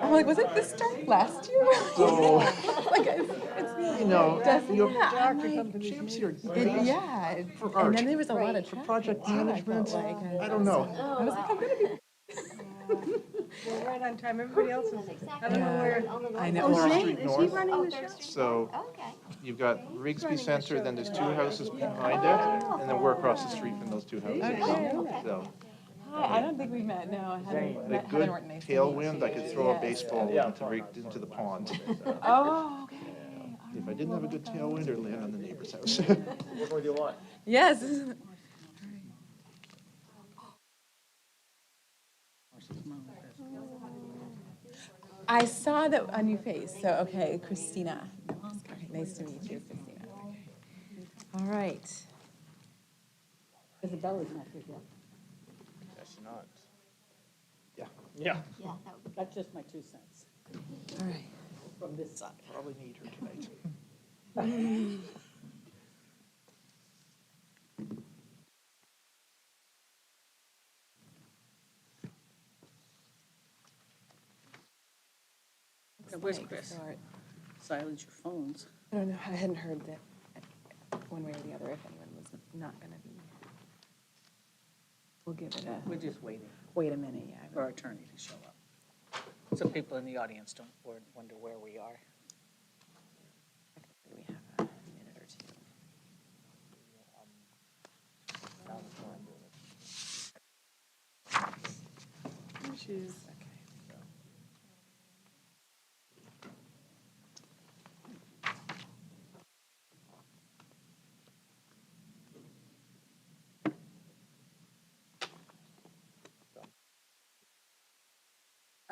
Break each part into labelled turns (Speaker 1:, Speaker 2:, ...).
Speaker 1: I'm like, was it this dark last year?
Speaker 2: So,
Speaker 1: Like, it's
Speaker 2: you know,
Speaker 1: doesn't
Speaker 2: you
Speaker 1: yeah, I'm
Speaker 2: have
Speaker 1: like,
Speaker 2: champs here.
Speaker 1: yeah.
Speaker 2: For
Speaker 1: And
Speaker 2: art.
Speaker 1: then there was a lot of
Speaker 2: For
Speaker 1: traffic.
Speaker 2: project
Speaker 1: too, I felt
Speaker 2: management,
Speaker 1: like.
Speaker 2: I don't know.
Speaker 1: I was like, I'm gonna be.
Speaker 3: We're right on time. Everybody else is, I don't know
Speaker 1: Yeah,
Speaker 3: where.
Speaker 1: I know.
Speaker 2: Third
Speaker 1: Well,
Speaker 2: Street
Speaker 3: Is he
Speaker 2: North.
Speaker 3: running the show?
Speaker 2: So
Speaker 4: Okay.
Speaker 2: you've got Rigsby Center, then there's two houses behind it, and then we're across the street from those two houses.
Speaker 1: Okay.
Speaker 2: So
Speaker 1: Hi, I don't think we've met. No, I haven't
Speaker 2: with
Speaker 1: met
Speaker 2: good
Speaker 1: Heather Norton. Nice to meet
Speaker 2: tailwind, I could throw a
Speaker 1: Yes.
Speaker 2: baseball into the pond.
Speaker 1: Oh, okay.
Speaker 2: If I didn't have a good tailwind, it'd land on the neighbor's house.
Speaker 5: What more do you want?
Speaker 1: Yes. I saw that a new face. So, okay, Christina. Okay, nice to meet you, Christina. All right.
Speaker 6: Isabella's not here yet.
Speaker 5: That's not.
Speaker 2: Yeah,
Speaker 5: Yeah.
Speaker 4: Yeah, that would be.
Speaker 6: That's just my 2 cents
Speaker 1: All right.
Speaker 6: from this side.
Speaker 2: probably need her tonight.
Speaker 6: Where's Chris? Silence your phones.
Speaker 1: I don't know. I hadn't heard that one way or the other if anyone was not going to be. We'll give it a
Speaker 6: We're just waiting
Speaker 1: wait a minute. Yeah.
Speaker 6: for our attorney to show up. So people in the audience don't wonder where we are.
Speaker 1: We have a minute or two.
Speaker 3: She's,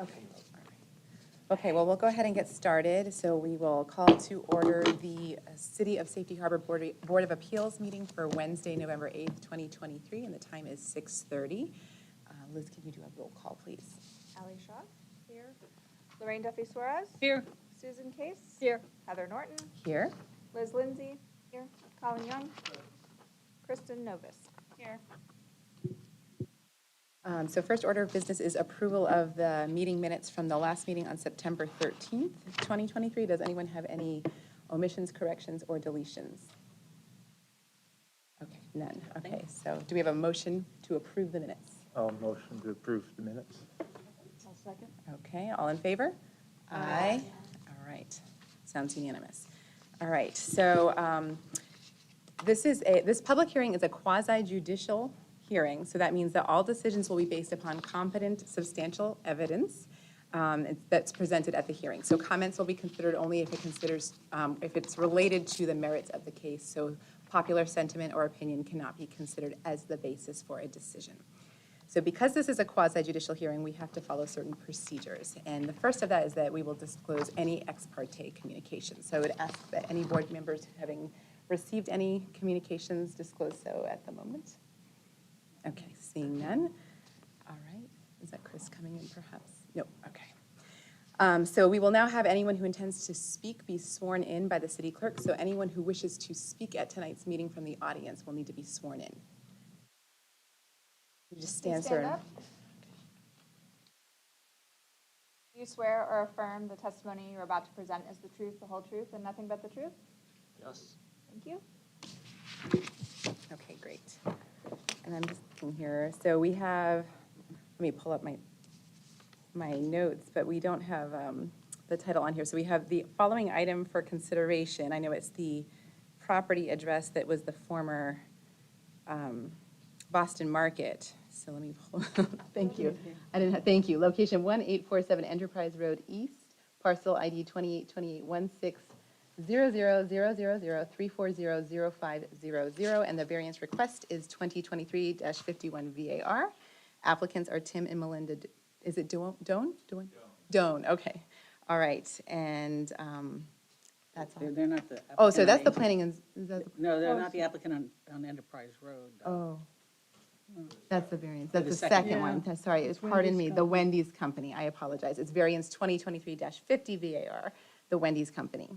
Speaker 1: Okay. Okay. All right. Okay, well, we'll go ahead and get started. So we will call to order the City of Safety Harbor Board of Appeals meeting for Wednesday, November 8th, 2023, and the time is 6:30. Liz, can you do a roll call, please?
Speaker 7: Ali Shaw, here. Lorraine Duffy Suarez.
Speaker 6: Here.
Speaker 7: Susan Case.
Speaker 6: Here.
Speaker 7: Heather Norton.
Speaker 1: Here.
Speaker 7: Liz Lindsay. Here. Colin Young. Kristen Novus. Here.
Speaker 1: So first order of business is approval of the meeting minutes from the last meeting on September 13th, 2023. Does anyone have any omissions, corrections, or deletions? Okay, none. Okay, so do we have a motion to approve the minutes?
Speaker 5: I'll motion to approve the minutes.
Speaker 6: I'll second.
Speaker 1: Okay, all in favor? Aye. All right, sounds unanimous. All right, so this public hearing is a quasi-judicial hearing, so that means that all decisions will be based upon competent, substantial evidence that's presented at the hearing. So comments will be considered only if if it's related to the merits of the case. So popular sentiment or opinion cannot be considered as the basis for a decision. So because this is a quasi-judicial hearing, we have to follow certain procedures. And the first of that is that we will disclose any ex parte communications. So I would ask that any board members having received any communications disclose so at the moment. Okay, seeing none. All right, is that Chris coming in perhaps? No, okay. So we will now have anyone who intends to speak be sworn in by the city clerk. So anyone who wishes to speak at tonight's meeting from the audience will need to be sworn in. You just stand,
Speaker 7: Stand
Speaker 1: sir.
Speaker 7: up. Do you swear or affirm the testimony you're about to present is the truth, the whole truth, and nothing but the truth?
Speaker 5: Yes.
Speaker 7: Thank you.
Speaker 1: Okay, great. And I'm just looking here. So we have, let me pull up my notes, but we don't have the title on here. So we have the following item for consideration. I know it's the property address that was the former Boston Market. So let me pull, thank you. I didn't have, thank you. Location 1847 Enterprise Road East, parcel ID 282816000003400500, and the variance request is 2023-51 VAR. Applicants are Tim and Melinda, is it Doan? Doan, okay. All right, and that's all.
Speaker 6: They're not the.
Speaker 1: Oh, so that's the
Speaker 6: applicant
Speaker 1: planning and, is that,
Speaker 6: No, they're not the applicant on Enterprise Road.
Speaker 1: oh. That's the variance, that's
Speaker 6: The
Speaker 1: the
Speaker 6: second
Speaker 1: second
Speaker 3: one.
Speaker 1: one. Sorry, it's, pardon me, the Wendy's Company, I apologize. It's variance 2023-50 VAR, the Wendy's Company.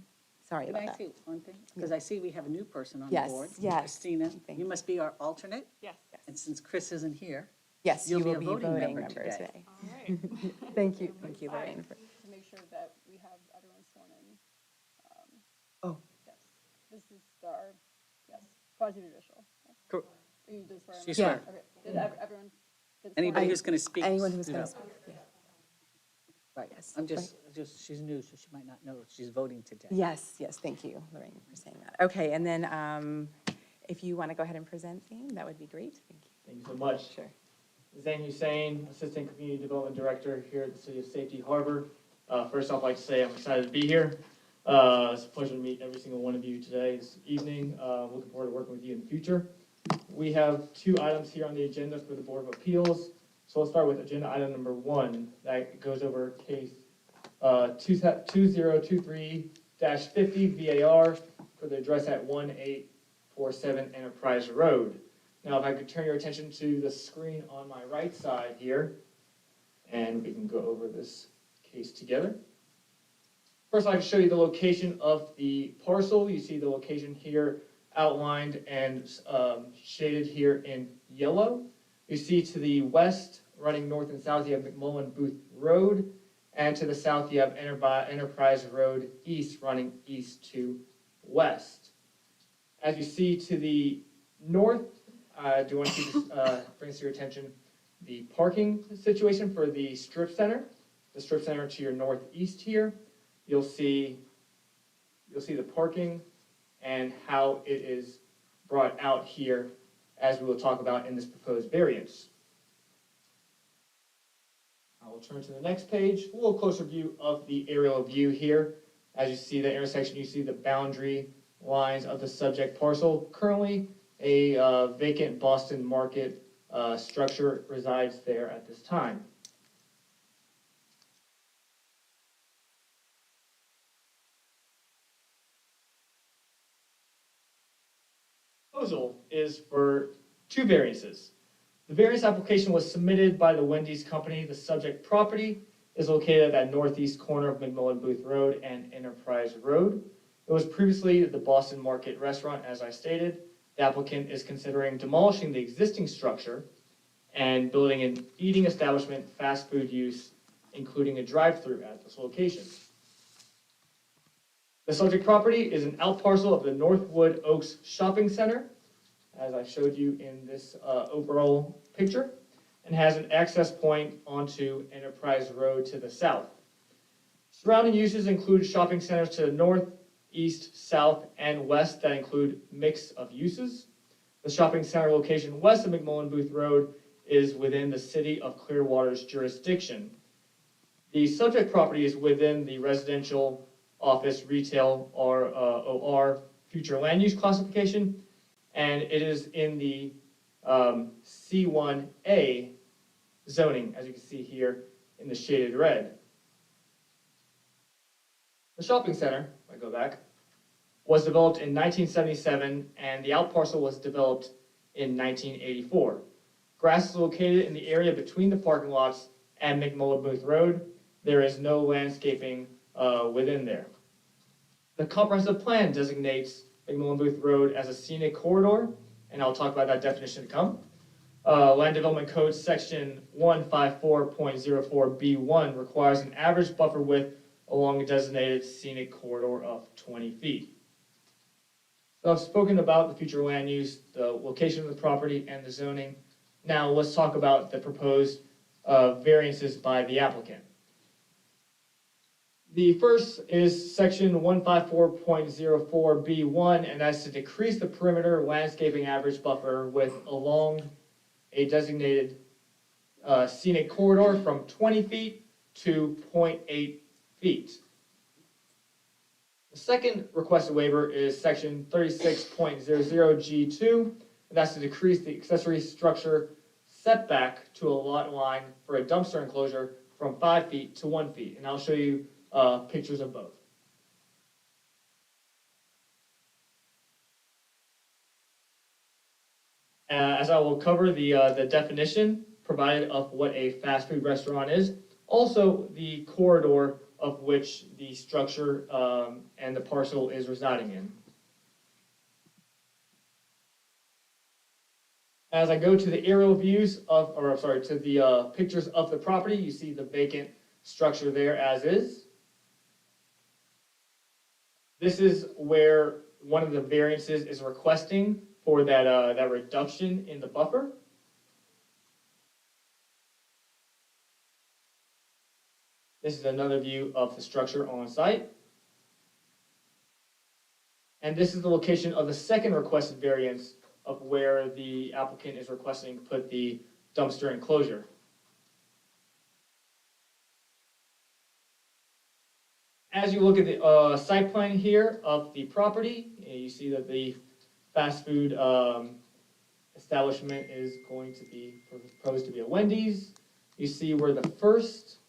Speaker 1: Sorry
Speaker 6: Can
Speaker 1: about
Speaker 6: I
Speaker 1: that.
Speaker 6: see one thing? Because I see we have a new person on the
Speaker 1: Yes,
Speaker 6: board.
Speaker 1: yes.
Speaker 6: Christina,
Speaker 1: Thank
Speaker 6: you
Speaker 1: you.
Speaker 6: must be our alternate,
Speaker 7: Yes.
Speaker 6: and since Chris isn't here,
Speaker 1: Yes, you
Speaker 6: You'll be
Speaker 1: will
Speaker 6: a
Speaker 1: be
Speaker 6: voting
Speaker 1: voting
Speaker 6: member
Speaker 1: member
Speaker 6: today.
Speaker 1: today.
Speaker 7: All right.
Speaker 1: Thank you, Lorraine.
Speaker 4: sure that we have everyone sworn in.
Speaker 1: Oh.
Speaker 4: Yes, this is our, yes, quasi judicial.
Speaker 6: Cor-
Speaker 4: You did swear.
Speaker 6: She
Speaker 4: in?
Speaker 6: swear.
Speaker 4: Okay. Did everyone? get sworn
Speaker 6: Anybody
Speaker 4: in?
Speaker 6: who's going to speak.
Speaker 1: Anyone who's
Speaker 6: you
Speaker 1: going
Speaker 6: know.
Speaker 1: to speak, yeah.
Speaker 6: Right,
Speaker 1: Yes,
Speaker 6: I'm just, she's new, so she might not know she's voting today.
Speaker 1: Yes, yes, thank you, Lorraine, for saying that. Okay, and then if you want to go ahead and present, Zane, that would be great, thank you.
Speaker 8: Thank you so much.
Speaker 1: Sure.
Speaker 8: Zane Hussein, Assistant Community Development Director here at the City of Safety Harbor. First off, I'd like to say I'm excited to be here. It's a pleasure to meet every single one of you today, this evening. Looking forward to working with you in the future. We have 2 items here on the agenda for the Board of Appeals. So let's start with agenda item number 1 that goes over case 2023-50 VAR for the address at 1847 Enterprise Road. Now, if I could turn your attention to the screen on my right side here, and we can go over this case together. First, I'd like to show you the location of the parcel. You see the location here outlined and shaded here in yellow. You see to the west, running north and south, you have McMullen Booth Road, and to the south, you have Enterprise Road East, running east to west. As you see to the north, I do want to bring to your attention the parking situation for the strip center. The strip center to your northeast here, you'll see the parking and how it is brought out here, as we will talk about in this proposed variance. I will turn to the next page, a little closer view of the aerial view here. As you see the intersection, you see the boundary lines of the subject parcel. Currently, a vacant Boston Market structure resides there at this time. Proposal is for 2 variances. The variance application was submitted by the Wendy's Company. The subject property is located at that northeast corner of McMullen Booth Road and Enterprise Road. It was previously the Boston Market restaurant, as I stated. The applicant is considering demolishing the existing structure and building an eating establishment, fast food use, including a drive-through at this location. The subject property is an outparcel of the Northwood Oaks Shopping Center, as I showed you in this overall picture, and has an access point onto Enterprise Road to the south. Surrounding uses include shopping centers to the north, east, south, and west that include mix of uses. The shopping center location west of McMullen Booth Road is within the City of Clearwater's jurisdiction. The subject property is within the residential, office, retail, ROR future land use classification, and it is in the C1A zoning, as you can see here in the shaded red. The shopping center, if I go back, was developed in 1977, and the outparcel was developed in 1984. Grass is located in the area between the parking lots and McMullen Booth Road. There is no landscaping within there. The comprehensive plan designates McMullen Booth Road as a scenic corridor, and I'll talk about that definition to come. Land Development Code section 154.04B1 requires an average buffer width along a designated scenic corridor of 20 feet. So I've spoken about the future land use, the location of the property, and the zoning. Now let's talk about the proposed variances by the applicant. The first is section 154.04B1, and that's to decrease the perimeter landscaping average buffer width along a designated scenic corridor from 20 feet to 0.8 feet. The second requested waiver is section 36.00G2, and that's to decrease the accessory structure setback to a lot line for a dumpster enclosure from 5 feet to 1 feet, and I'll show you pictures of both. As I will cover the definition provided of what a fast food restaurant is, also the corridor of which the structure and the parcel is residing in. As I go to the aerial views of, to the pictures of the property, you see the vacant structure there as is. This is where one of the variances is requesting for that reduction in the buffer. This is another view of the structure on site. And this is the location of the second requested variance of where the applicant is requesting to put the dumpster enclosure. As you look at the site plan here of the property, you see that the fast food establishment is going to be proposed to be a Wendy's. You see where the first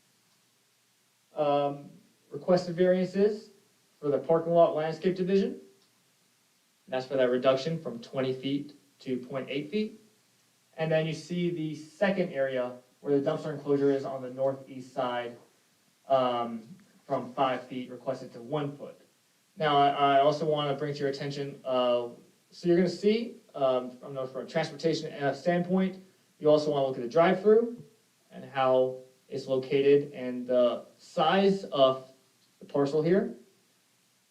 Speaker 8: requested variance is for the parking lot landscape division. That's for that reduction from 20 feet to 0.8 feet. And then you see the second area where the dumpster enclosure is on the northeast side, from 5 feet requested to 1 foot. Now, I also want to bring to your attention, so you're going to see, from a transportation standpoint, you also want to look at the drive-through and how it's located and the size of the parcel here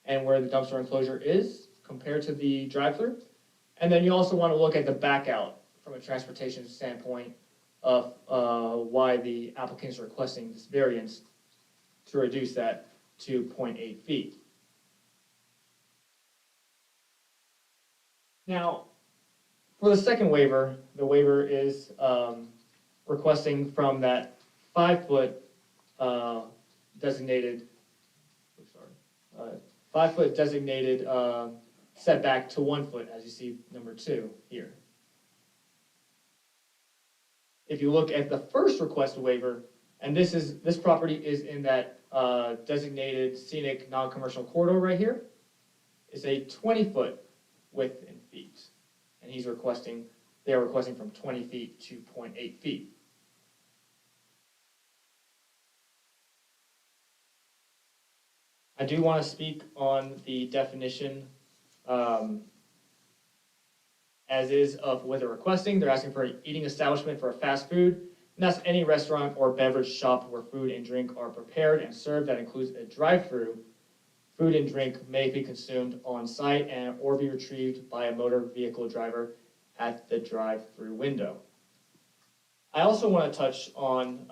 Speaker 8: and where the dumpster enclosure is compared to the drive-through. And then you also want to look at the back out from a transportation standpoint of why the applicant is requesting this variance to reduce that to 0.8 feet. Now, for the second waiver, the waiver is requesting from that 5 foot designated, 5 foot designated setback to 1 foot, as you see number 2 here. If you look at the first request waiver, and this property is in that designated scenic non-commercial corridor right here, is a 20-foot width in feet, and they are requesting from 20 feet to 0.8 feet. I do want to speak on the definition as is of what they're requesting. They're asking for an eating establishment for a fast food, and that's any restaurant or beverage shop where food and drink are prepared and served that includes a drive-through. Food and drink may be consumed on site and or be retrieved by a motor vehicle driver at the drive-through window. I also want to touch on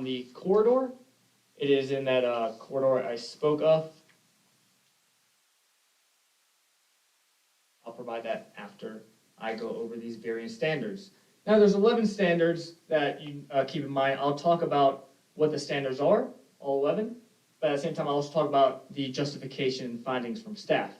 Speaker 8: the corridor. It is in that corridor I spoke of. I'll provide that after I go over these various standards. Now, there's 11 standards that you keep in mind. I'll talk about what the standards are, all 11, but at the same time, I'll also talk about the justification findings from staff.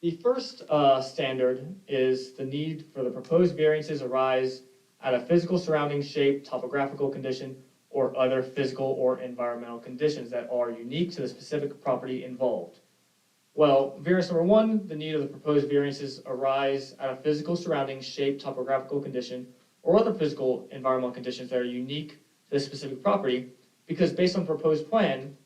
Speaker 8: The first standard is the need for the proposed variances arise out of physical surrounding shape, topographical condition, or other physical or environmental conditions that are unique to the specific property involved. Well, variance number 1, the need of the proposed variances arise out of physical surrounding shape, topographical condition, or other physical environmental conditions that are unique to the specific property, because based on the proposed plan,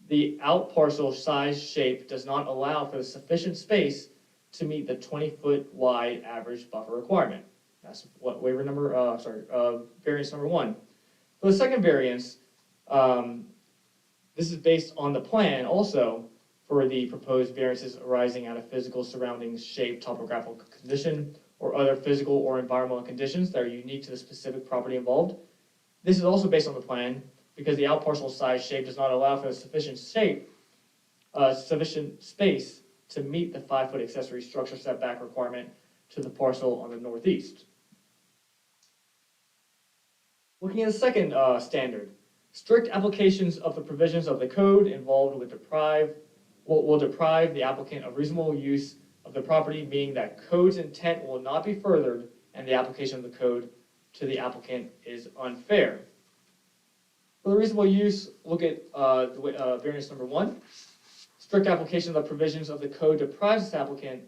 Speaker 8: the out parcel size shape does not allow for the sufficient space to meet the 20-foot wide average buffer requirement. That's what variance number 1. For the second variance, this is based on the plan also for the proposed variances arising out of physical surroundings, shape, topographical condition, or other physical or environmental conditions that are unique to the specific property involved. This is also based on the plan because the out parcel size shape does not allow for the sufficient space to meet the 5-foot accessory structure setback requirement to the parcel on the northeast. Looking at the second standard, strict applications of the provisions of the code involved will deprive the applicant of reasonable use of the property, meaning that code's intent will not be furthered and the application of the code to the applicant is unfair. For the reasonable use, look at variance number 1. Strict application of the provisions of the code deprives this applicant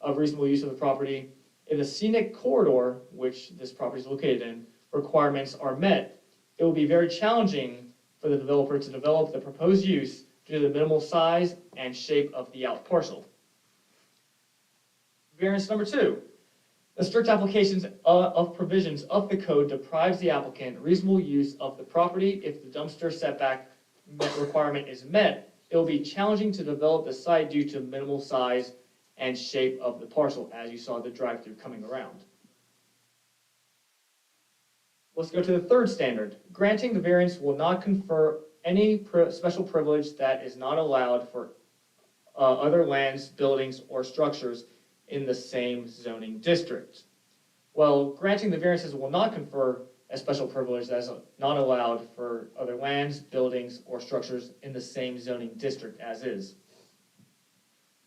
Speaker 8: of reasonable use of the property. If the scenic corridor, which this property is located in, requirements are met, it will be very challenging for the developer to develop the proposed use due to the minimal size and shape of the out parcel. Variance number 2. The strict applications of provisions of the code deprives the applicant reasonable use of the property. If the dumpster setback requirement is met, it will be challenging to develop the site due to minimal size and shape of the parcel, as you saw the drive-through coming around. Let's go to the third standard. Granting the variance will not confer any special privilege that is not allowed for other lands, buildings, or structures in the same zoning district. Well, granting the variances will not confer a special privilege that is not allowed for other lands, buildings, or structures in the same zoning district as is.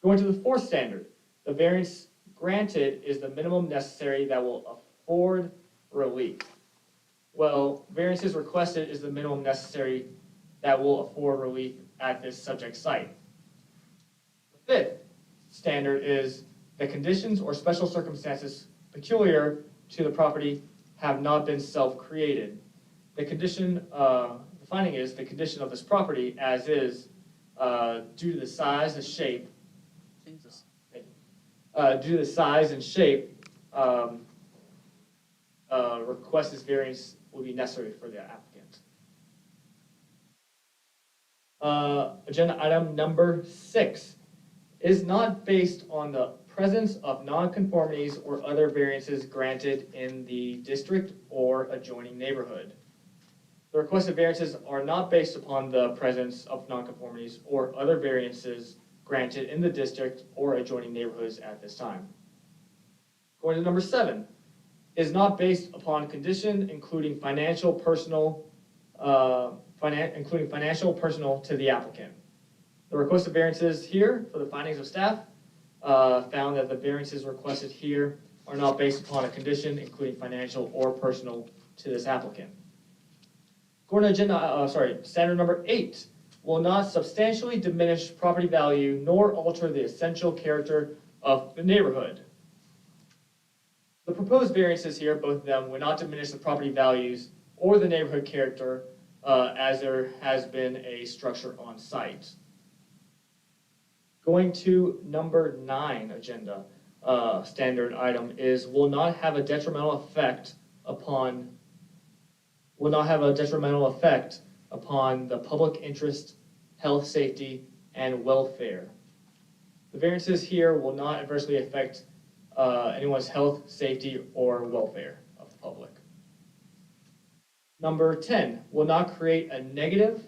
Speaker 8: Going to the fourth standard, the variance granted is the minimum necessary that will afford relief. Well, variances requested is the minimum necessary that will afford relief at this subject site. The fifth standard is the conditions or special circumstances peculiar to the property have not been self-created. The condition, the finding is the condition of this property as is due to the size and shape.
Speaker 6: Jesus.
Speaker 8: Due to the size and shape, request this variance will be necessary for the applicant. Agenda item number 6 is not based on the presence of nonconformities or other variances granted in the district or adjoining neighborhood. The requested variances are not based upon the presence of nonconformities or other variances granted in the district or adjoining neighborhoods at this time. Going to number 7, is not based upon condition including financial personal to the applicant. The requested variances here for the findings of staff found that the variances requested here are not based upon a condition including financial or personal to this applicant. Going to standard number 8, will not substantially diminish property value nor alter the essential character of the neighborhood. The proposed variances here, both of them, would not diminish the property values or the neighborhood character as there has been a structure on site. Going to number 9 agenda standard item is will not have a detrimental effect upon the public interest, health, safety, and welfare. The variances here will not adversely affect anyone's health, safety, or welfare of the public. Number 10, will not create a negative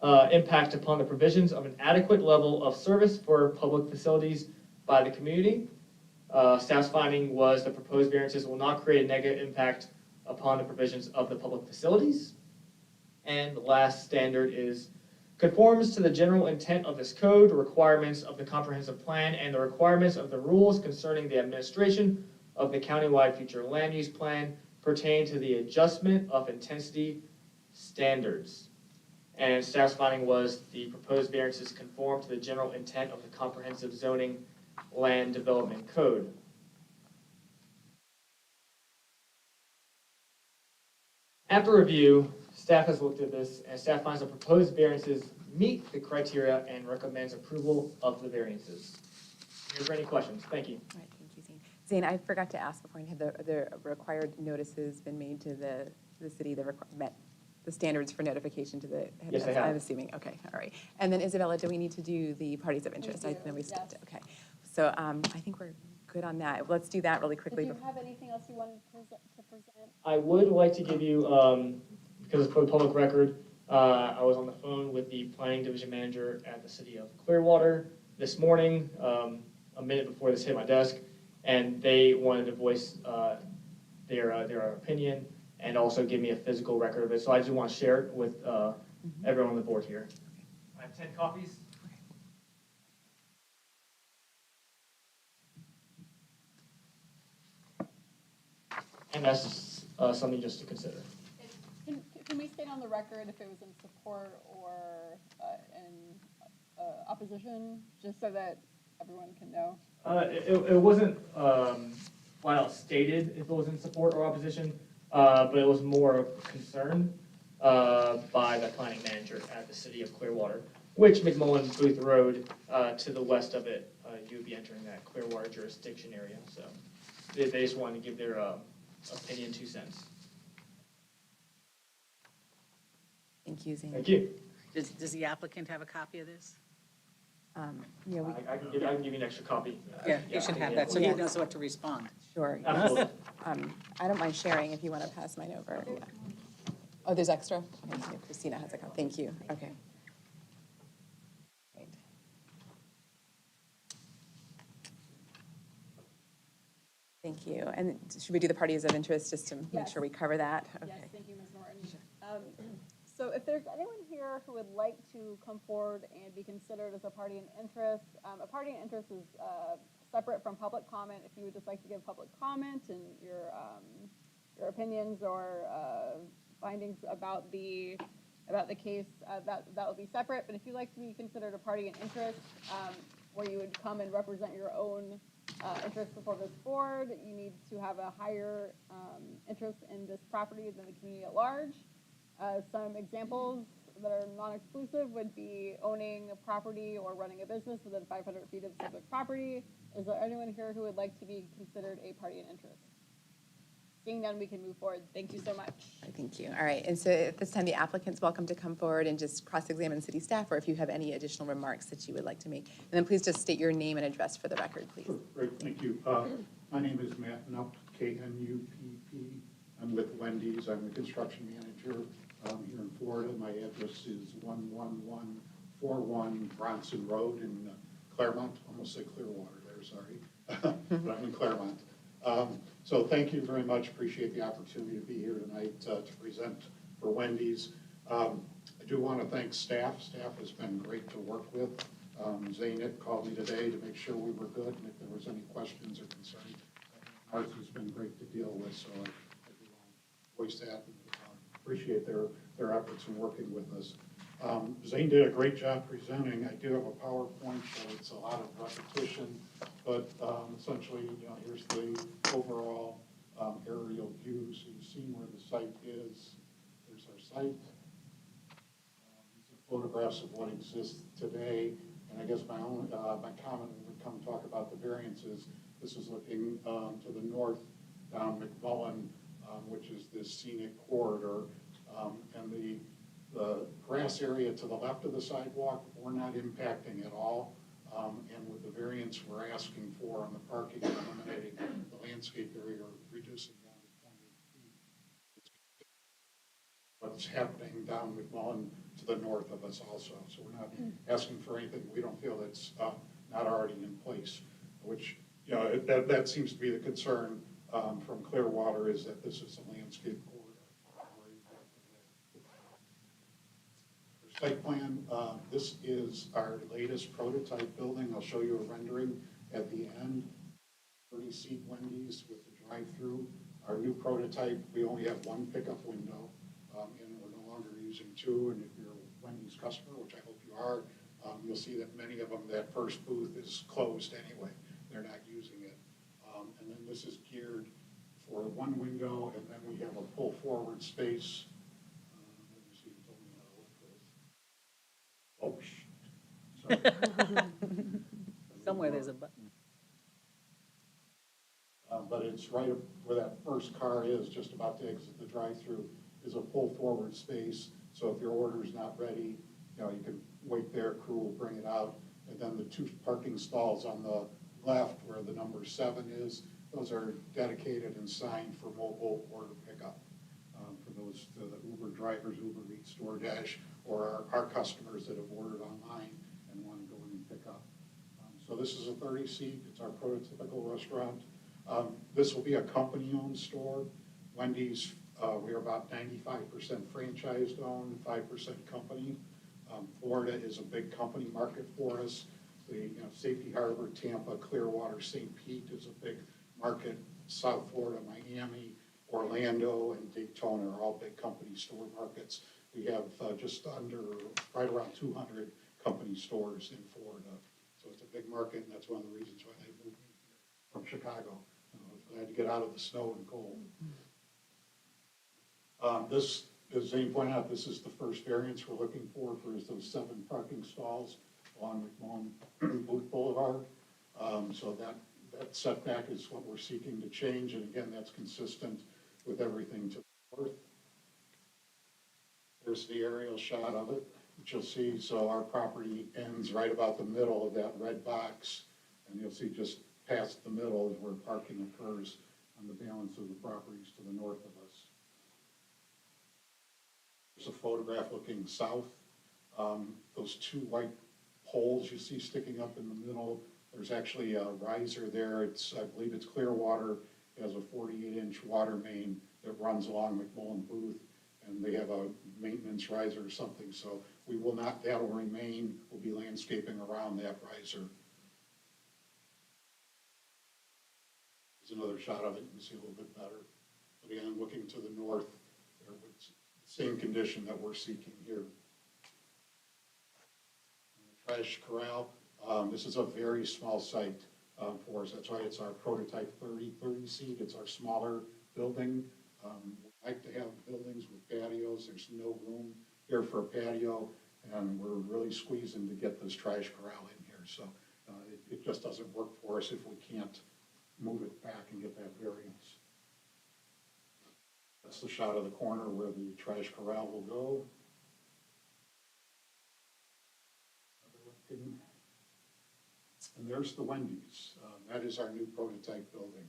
Speaker 8: impact upon the provisions of an adequate level of service for public facilities by the community. Staff's finding was the proposed variances will not create a negative impact upon the provisions of the public facilities. And the last standard is conforms to the general intent of this code, requirements of the comprehensive plan, and the requirements of the rules concerning the administration of the countywide future land use plan pertaining to the adjustment of intensity standards. And staff's finding was the proposed variances conform to the general intent of the comprehensive zoning land development code. After review, staff has looked at this, and staff finds the proposed variances meet the criteria and recommends approval of the variances. Are there any questions? Thank you.
Speaker 1: All right, thank you, Zane. Zane, I forgot to ask before, have the required notices been made to the city that met the standards for notification to the?
Speaker 8: Yes, they have.
Speaker 1: I'm assuming, okay, all right. And then Isabella, do we need to do the parties of interest? I know we skipped it, okay. So I think we're good on that. Let's do that really quickly.
Speaker 4: Did you have anything else you wanted to present?
Speaker 8: I would like to give you, because it's for the public record, I was on the phone with the planning division manager at the city of Clearwater this morning, a minute before this hit my desk, and they wanted to voice their opinion and also give me a physical record of it. So I just want to share it with everyone on the board here. I have 10 copies. And that's something just to consider.
Speaker 4: Can we state on the record if it was in support or in opposition, just so that everyone can know?
Speaker 8: It wasn't flat out stated if it was in support or opposition, but it was more of concern by the planning manager at the city of Clearwater, which McMullen Booth Road, to the west of it, you would be entering that Clearwater jurisdiction area. So they just wanted to give their opinion, 2 cents.
Speaker 1: Thank you, Zane.
Speaker 8: Thank you.
Speaker 6: Does the applicant have a copy of this?
Speaker 1: Yeah, we,
Speaker 8: I can give you an extra copy.
Speaker 6: Yeah, you should have that, so he
Speaker 1: Yes.
Speaker 6: knows what to respond.
Speaker 1: sure.
Speaker 8: Absolutely.
Speaker 1: I don't mind sharing if you want to pass mine over. Yeah. Oh, there's extra? Okay, so Christina has a copy. Thank you. Okay. Great. Thank you. And should we do the parties of interest just to make
Speaker 4: Yes.
Speaker 1: sure we cover that?
Speaker 4: Yes,
Speaker 1: Okay.
Speaker 4: thank you, Ms. Norton. So if there's anyone here who would like to come forward and be considered as a party in interest, a party in interest is separate from public comment. If you would just like to give public comment and your opinions or findings about the case, that will be separate. But if you'd like to be considered a party in interest, where you would come and represent your own interest before this board, you need to have a higher interest in this property than the community at large. Some examples that are non-exclusive would be owning a property or running a business within 500 feet of subject property. Is there anyone here who would like to be considered a party in interest? Seeing none, we can move forward. Thank you so much.
Speaker 1: Thank you. All right. And so at this time, the applicant's welcome to come forward and just cross-examine city staff, or if you have any additional remarks that you would like to make. And then please just state your name and address for the record, please.
Speaker 9: Great, thank you. My name is Matt Knupp, K-N-U-P-P. I'm with Wendy's. I'm the construction manager here in Florida. My address is 11141 Bronson Road in Claremont. Almost said Clearwater there, sorry. But I'm in Claremont. So thank you very much. Appreciate the opportunity to be here tonight to present for Wendy's. I do want to thank staff. Staff has been great to work with. Zaynit called me today to make sure we were good, and if there was any questions or concerns. Marcy's been great to deal with, so I do voice that and appreciate their efforts in working with us. Zane did a great job presenting. I do have a PowerPoint, so it's a lot of repetition, but essentially, here's the overall aerial view. So you've seen where the site is. There's our site. These are photographs of what exists today. And I guess my comment would come talk about the variances. This is looking to the north down McMullen, which is this scenic corridor, and the grass area to the left of the sidewalk, we're not impacting at all. And with the variance we're asking for on the parking, eliminating the landscape area or reducing down to 28 feet. What's happening down McMullen to the north of us also. So we're not asking for anything we don't feel that's not already in place, which, that seems to be the concern from Clearwater, is that this is a landscape corridor. Site plan, this is our latest prototype building. I'll show you a rendering at the end. 30-seat Wendy's with the drive-through. Our new prototype, we only have one pickup window, and we're no longer using two. And if you're a Wendy's customer, which I hope you are, you'll see that many of them, that first booth is closed anyway. They're not using it. And then this is geared for one window, and then we have a pull-forward space. Let me see, you told me how to work this. Oh, sorry.
Speaker 6: Somewhere there's a button.
Speaker 9: But it's right up where that first car is, just about to exit the drive-through, is a pull-forward space. So if your order's not ready, you can wait there, crew will bring it out. And then the two parking stalls on the left where the number 7 is, those are dedicated and signed for mobile order pickup. For those, the Uber drivers, Uber Eats, DoorDash, or our customers that have ordered online and want to go in and pick up. So this is a 30-seat, it's our prototypical restaurant. This will be a company-owned store. Wendy's, we are about 95% franchised owned, 5% company. Florida is a big company market for us. The Safety Harbor, Tampa, Clearwater, St. Pete is a big market. South Florida, Miami, Orlando, and Daytona are all big company store markets. We have just under, right around 200 company stores in Florida. So it's a big market, and that's one of the reasons why they moved me here from Chicago. I had to get out of the snow and cold. This, as Zane pointed out, this is the first variance we're looking for is those 7 parking stalls along McMullen Booth Boulevard. So that setback is what we're seeking to change, and again, that's consistent with everything to the north. There's the aerial shot of it, which you'll see, so our property ends right about the middle of that red box, and you'll see just past the middle is where parking occurs on the balance of the properties to the north of us. There's a photograph looking south. Those two white poles you see sticking up in the middle, there's actually a riser there. I believe it's Clearwater. It has a 48-inch water main that runs along McMullen Booth, and they have a maintenance riser or something. So that'll remain. We'll be landscaping around that riser. There's another shot of it. You can see a little bit better. But again, looking to the north, there was the same condition that we're seeking here. Trash corral. This is a very small site for us. That's why it's our prototype 30 seat. It's our smaller building. We like to have buildings with patios. There's no room here for a patio, and we're really squeezing to get this trash corral in here. So it just doesn't work for us if we can't move it back and get that variance. That's the shot of the corner where the trash corral will go. And there's the Wendy's. That is our new prototype building.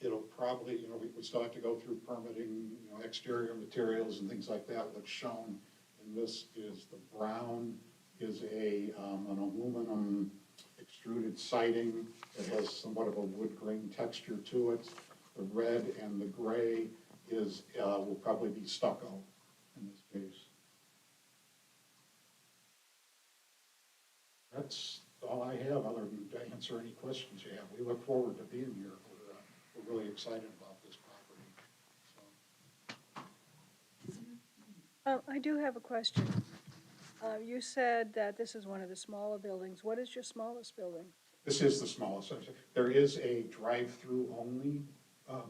Speaker 9: It'll probably, we still have to go through permitting, exterior materials and things like that. What's shown in this is the brown is an aluminum extruded siding that has somewhat of a wood grain texture to it. The red and the gray will probably be stucco in this case. That's all I have, other than to answer any questions you have. We look forward to being here. We're really excited about this property.
Speaker 3: I do have a question. You said that this is one of the smaller buildings. What is your smallest building?
Speaker 9: This is the smallest. There is a drive-through only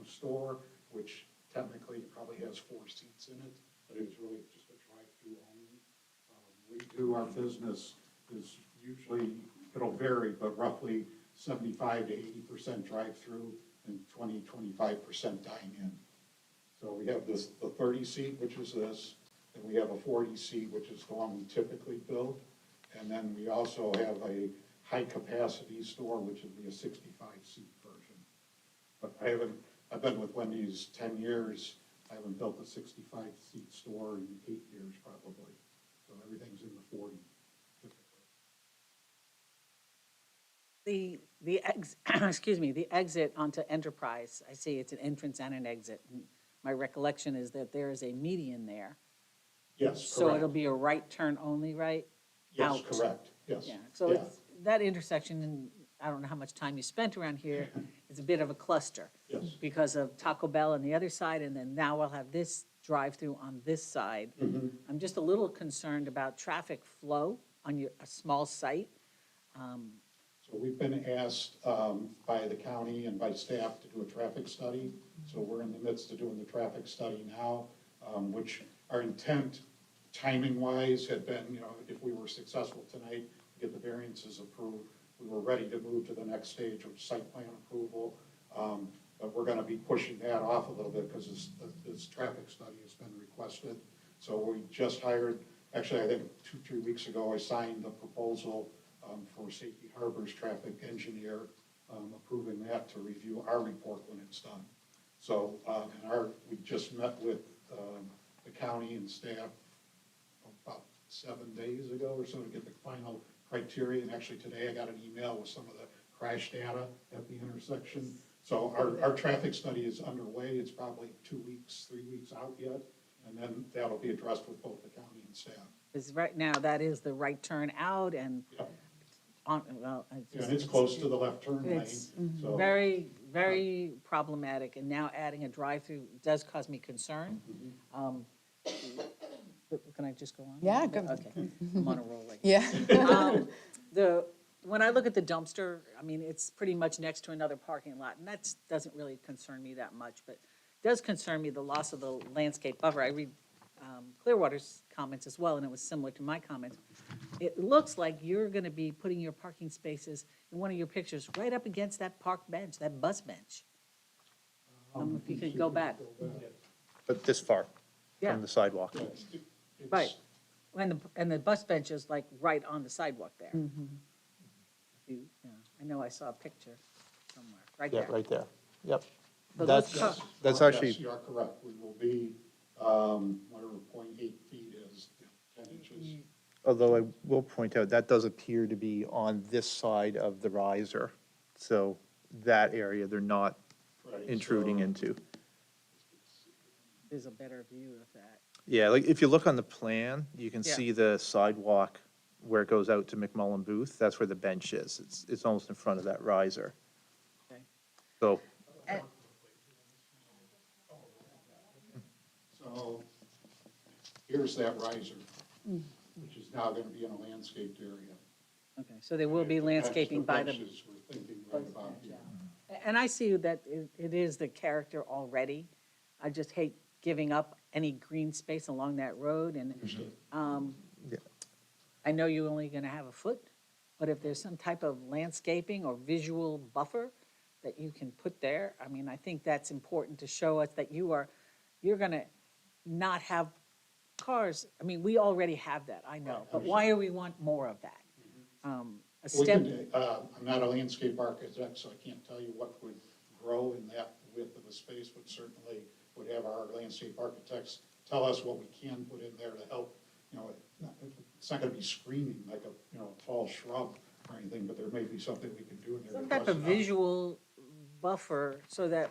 Speaker 9: store, which technically probably has 4 seats in it, but it is really just a drive-through only. Our business is usually, it'll vary, but roughly 75 to 80% drive-through and 20-25% dine-in. So we have the 30 seat, which is this, and we have a 40 seat, which is the one we typically build. And then we also have a high capacity store, which would be a 65 seat version. But I've been with Wendy's 10 years. I haven't built a 65 seat store in 8 years probably. So everything's in the 40 typically.
Speaker 6: The exit onto Enterprise, I see it's an entrance and an exit. My recollection is that there is a median there.
Speaker 9: Yes, correct.
Speaker 6: So it'll be a right turn only, right?
Speaker 9: Yes,
Speaker 6: Out.
Speaker 9: correct, yes.
Speaker 6: Yeah, so it's, that intersection, and I don't know how much time you spent around here, it's a bit of a cluster.
Speaker 9: Yes.
Speaker 6: Because of Taco Bell on the other side, and then now we'll have this drive-through on this side. I'm just a little concerned about traffic flow on a small site.
Speaker 9: So we've been asked by the county and by staff to do a traffic study. So we're in the midst of doing the traffic study now, which our intent, timing-wise, had been, if we were successful tonight, to get the variances approved, we were ready to move to the next stage of site plan approval. But we're going to be pushing that off a little bit because this traffic study has been requested. So we just hired, actually, I think 2-3 weeks ago, I signed the proposal for Safety Harbor's traffic engineer, approving that to review our report when it's done. So, we just met with the county and staff about 7 days ago or so to get the final criteria. And actually today I got an email with some of the crash data at the intersection. So our traffic study is underway. It's probably 2 weeks, 3 weeks out yet. And then that'll be addressed with both the county and staff.
Speaker 6: Because right now, that is the right turn out and
Speaker 9: Yep.
Speaker 6: and
Speaker 9: it's close to the left turn lane.
Speaker 6: It's
Speaker 9: So
Speaker 6: very, very problematic, and now adding a drive-through does cause me concern. Can I just go on?
Speaker 1: Yeah, go.
Speaker 6: Okay, I'm on a roll right
Speaker 1: Yeah.
Speaker 6: When I look at the dumpster, I mean, it's pretty much next to another parking lot, and that doesn't really concern me that much, but it does concern me the loss of the landscape buffer. I Clearwater's comments as well, and it was similar to my comments. It looks like you're gonna be putting your parking spaces in one of your pictures right up against that park bench, that bus bench. If you could go back.
Speaker 5: But this far
Speaker 6: Yeah.
Speaker 5: from the sidewalk.
Speaker 9: Yeah, it's-
Speaker 6: Right. And the bus bench is like right on the sidewalk there. Yeah, I know I saw a picture somewhere, right
Speaker 5: Yeah,
Speaker 6: there.
Speaker 5: right there. Yep.
Speaker 6: So
Speaker 5: That's,
Speaker 6: those co-
Speaker 5: that's
Speaker 9: Yes,
Speaker 5: actually,
Speaker 9: you are correct. We will be, whatever 0.8 feet is, 10 inches.
Speaker 5: although I will point out, that does appear to be on this side of the riser. So that area, they're not
Speaker 9: Right,
Speaker 5: intruding
Speaker 9: so-
Speaker 5: into.
Speaker 6: There's a better view of that.
Speaker 5: Yeah, like if you look on the plan, you can
Speaker 6: Yeah.
Speaker 5: see the sidewalk where it goes out to McMullen Booth. That's where the bench is. It's almost in front of that riser.
Speaker 6: Okay.
Speaker 5: So,
Speaker 9: So here's that riser, which is now going to be in a landscaped area.
Speaker 6: Okay, so there will be landscaping by the,
Speaker 9: benches we're thinking right about here.
Speaker 6: and I see that it is the character already. I just hate giving up any green space along that road, and
Speaker 5: Yeah.
Speaker 6: I know you're only gonna have a foot, but if there's some type of landscaping or visual buffer that you can put there, I mean, I think that's important to show us that you're gonna not have cars. I mean, we already have that, I know, but why do we want more of that? A
Speaker 9: We
Speaker 6: step,
Speaker 9: can, I'm not a landscape architect, so I can't tell you what would grow in that width of a space, but certainly would have our landscape architects tell us what we can put in there to help, it's not gonna be screening like a tall shrub or anything, but there may be something we can do in there.
Speaker 6: some
Speaker 9: to
Speaker 6: type of
Speaker 9: dress it up.
Speaker 6: visual buffer so that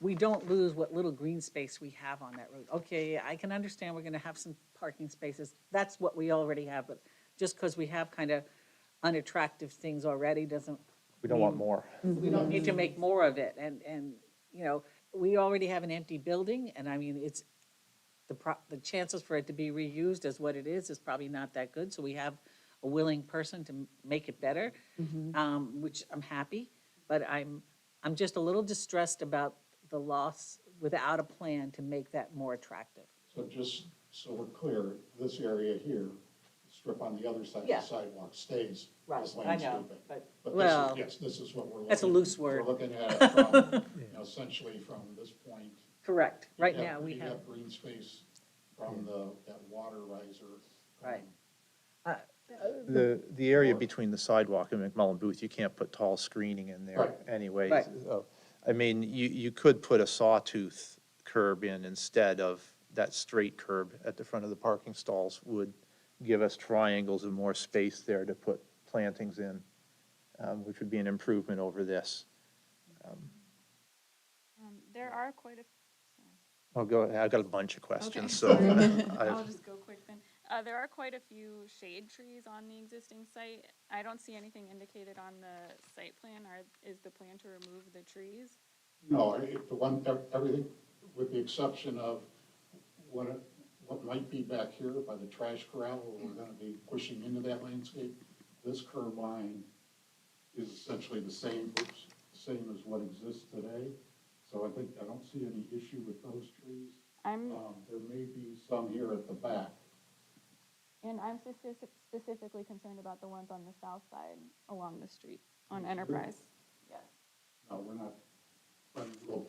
Speaker 6: we don't lose what little green space we have on that road. Okay, I can understand we're gonna have some parking spaces, that's what we already have, but just because we have kind of unattractive things already doesn't,
Speaker 5: we don't want more.
Speaker 6: we don't need to make more of it, and, we already have an empty building, and I mean, it's, the chances for it to be reused as what it is probably not that good, so we have a willing person to make it better, which I'm happy, but I'm just a little distressed about the loss without a plan to make that more attractive.
Speaker 9: So just so we're clear, this area here, strip on the other side of
Speaker 6: Yeah.
Speaker 9: the sidewalk stays
Speaker 6: Right,
Speaker 9: as
Speaker 6: I know,
Speaker 9: landscaping.
Speaker 6: but,
Speaker 9: But
Speaker 6: well,
Speaker 9: yes, this is what we're looking.
Speaker 6: that's a loose word.
Speaker 9: We're looking at it from, essentially from this point.
Speaker 6: correct, right
Speaker 9: You
Speaker 6: now, we
Speaker 9: you
Speaker 6: have,
Speaker 9: green space from that water riser.
Speaker 6: Right.
Speaker 5: The area between the sidewalk and McMullen Booth, you can't put tall screening in there
Speaker 9: Right.
Speaker 5: anyway.
Speaker 6: Right.
Speaker 5: So, I mean, you could put a sawtooth curb in instead of that straight curb at the front of the parking stalls would give us triangles and more space there to put plantings in, which would be an improvement over this.
Speaker 7: There are quite a,
Speaker 5: I'll go, I've got a bunch of questions,
Speaker 7: Okay.
Speaker 5: so.
Speaker 7: I'll just go quick then. There are quite a few shade trees on the existing site. I don't see anything indicated on the site plan. Is the plan to remove the trees?
Speaker 9: No, everything, with the exception of what might be back here by the trash corral, where we're gonna be pushing into that landscape, this curb line is essentially the same as what exists today. So I don't see any issue with those trees. There may be some here at the back.
Speaker 7: And I'm specifically concerned about the ones on the south side along the street on Enterprise. Yes.
Speaker 9: No, we're not, we'll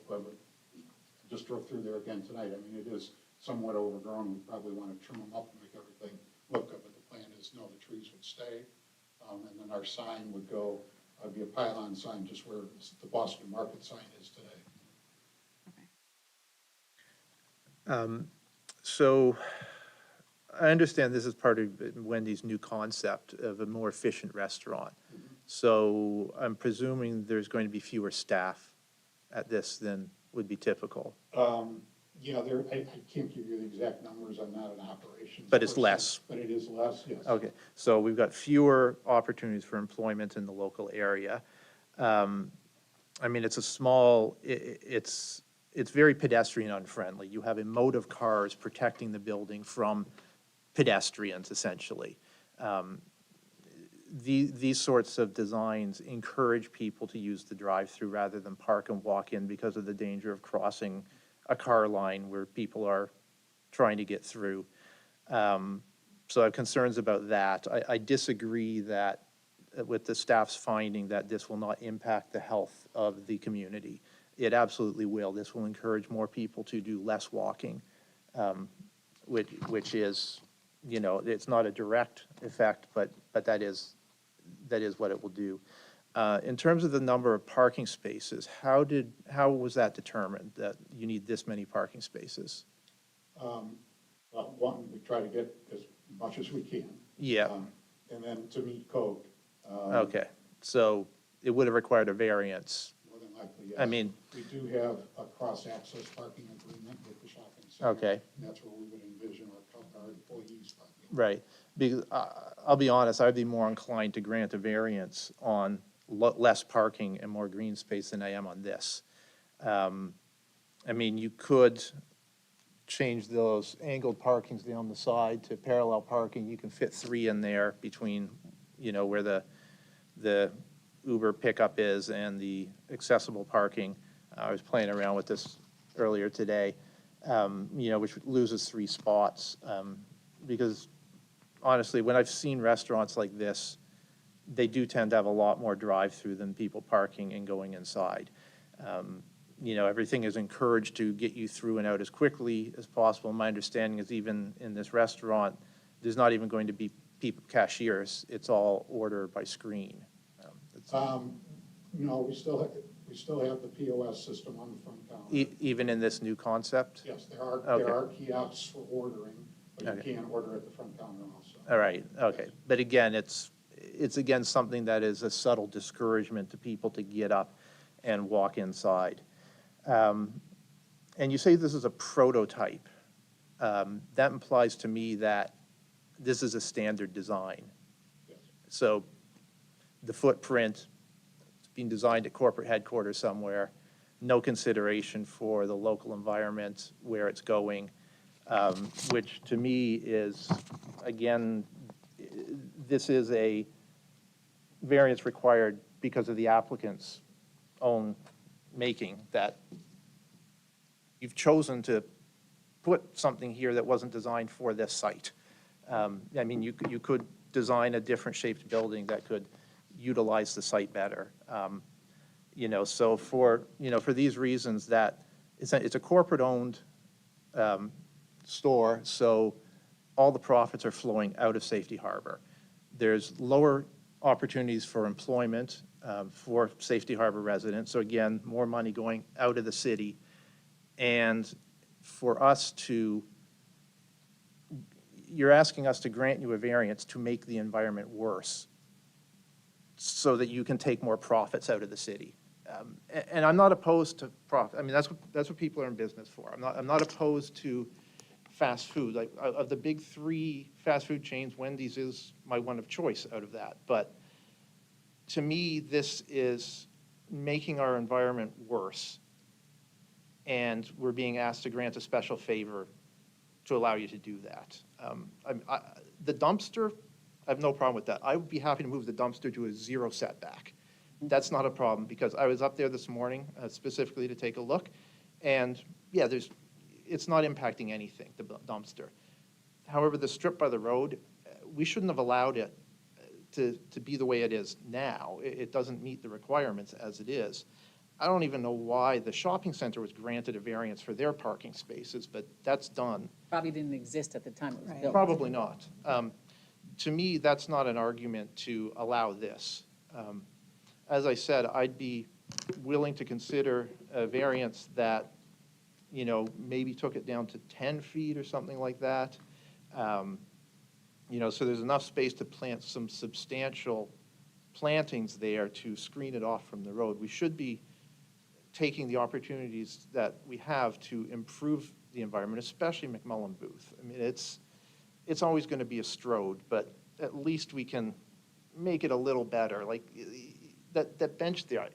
Speaker 9: just drove through there again tonight. I mean, it is somewhat overgrown. We probably want to trim them up and make everything look good, but the plan is, no, the trees would stay. And then our sign would go, be a pylon sign just where the Boston Market sign is today.
Speaker 5: So I understand this is part of Wendy's new concept of a more efficient restaurant. So I'm presuming there's going to be fewer staff at this than would be typical.
Speaker 9: Yeah, I can't give you the exact numbers. I'm not an operations.
Speaker 5: But it's
Speaker 9: person,
Speaker 5: less.
Speaker 9: But it is less, yes.
Speaker 5: Okay, so we've got fewer opportunities for employment in the local area. I mean, it's a small, it's very pedestrian unfriendly. You have a moat of cars protecting the building from pedestrians, essentially. These sorts of designs encourage people to use the drive-through rather than park and walk in because of the danger of crossing a car line where people are trying to get through. So I have concerns about that. I disagree that, with the staff's finding that this will not impact the health of the community. It absolutely will. This will encourage more people to do less walking, which is, you know, it's not a direct effect, but that is what it will do. In terms of the number of parking spaces, how was that determined, that you need this many parking spaces?
Speaker 9: Well, one, we try to get as much as we can.
Speaker 5: Yeah.
Speaker 9: And then to meet code.
Speaker 5: Okay, so it would have required a variance.
Speaker 9: More than likely, yes.
Speaker 5: I mean,
Speaker 9: We do have a cross-access parking agreement with the shopping center.
Speaker 5: okay,
Speaker 9: And that's where we would envision our employees parking.
Speaker 5: right. Because I'll be honest, I'd be more inclined to grant a variance on less parking and more green space than I am on this. I mean, you could change those angled parkings down the side to parallel parking. You can fit 3 in there between, you know, where the Uber pickup is and the accessible parking. I was playing around with this earlier today, you know, which loses 3 spots. Because honestly, when I've seen restaurants like this, they do tend to have a lot more drive-through than people parking and going inside. You know, everything is encouraged to get you through and out as quickly as possible. My understanding is even in this restaurant, there's not even going to be cashiers. It's all order by screen.
Speaker 9: No, we still have the POS system on the front counter.
Speaker 5: Even in this new concept?
Speaker 9: Yes, there are
Speaker 5: Okay.
Speaker 9: kiosks for ordering, but you
Speaker 5: Okay.
Speaker 9: can order at the front counter also.
Speaker 5: All right, okay. But again, it's again something that is a subtle discouragement to people to get up and walk inside. And you say this is a prototype. That implies to me that this is a standard design.
Speaker 9: Yes.
Speaker 5: So the footprint, it's being designed at corporate headquarters somewhere, no consideration for the local environment, where it's going, which to me is, again, this is a variance required because of the applicant's own making, that you've chosen to put something here that wasn't designed for this site. I mean, you could design a different shaped building that could utilize the site better. You know, so for these reasons, that it's a corporate-owned store, so all the profits are flowing out of Safety Harbor. There's lower opportunities for employment for Safety Harbor residents, so again, more money going out of the city. And for us to, you're asking us to grant you a variance to make the environment worse so that you can take more profits out of the city. And I'm not opposed to profit. I mean, that's what people are in business for. I'm not opposed to fast food. Like, of the big 3 fast food chains, Wendy's is my one of choice out of that. But to me, this is making our environment worse. And we're being asked to grant a special favor to allow you to do that. The dumpster, I have no problem with that. I would be happy to move the dumpster to a 0 setback. That's not a problem, because I was up there this morning specifically to take a look, and yeah, it's not impacting anything, the dumpster. However, the strip by the road, we shouldn't have allowed it to be the way it is now. It doesn't meet the requirements as it is. I don't even know why the shopping center was granted a variance for their parking spaces, but that's done.
Speaker 6: Probably didn't exist at the time it was built.
Speaker 5: Probably not. To me, that's not an argument to allow this. As I said, I'd be willing to consider a variance that, you know, maybe took it down to 10 feet or something like that. You know, so there's enough space to plant some substantial plantings there to screen it off from the road. We should be taking the opportunities that we have to improve the environment, especially McMullen Booth. I mean, it's always going to be a Strode, but at least we can make it a little better. Like that bench there,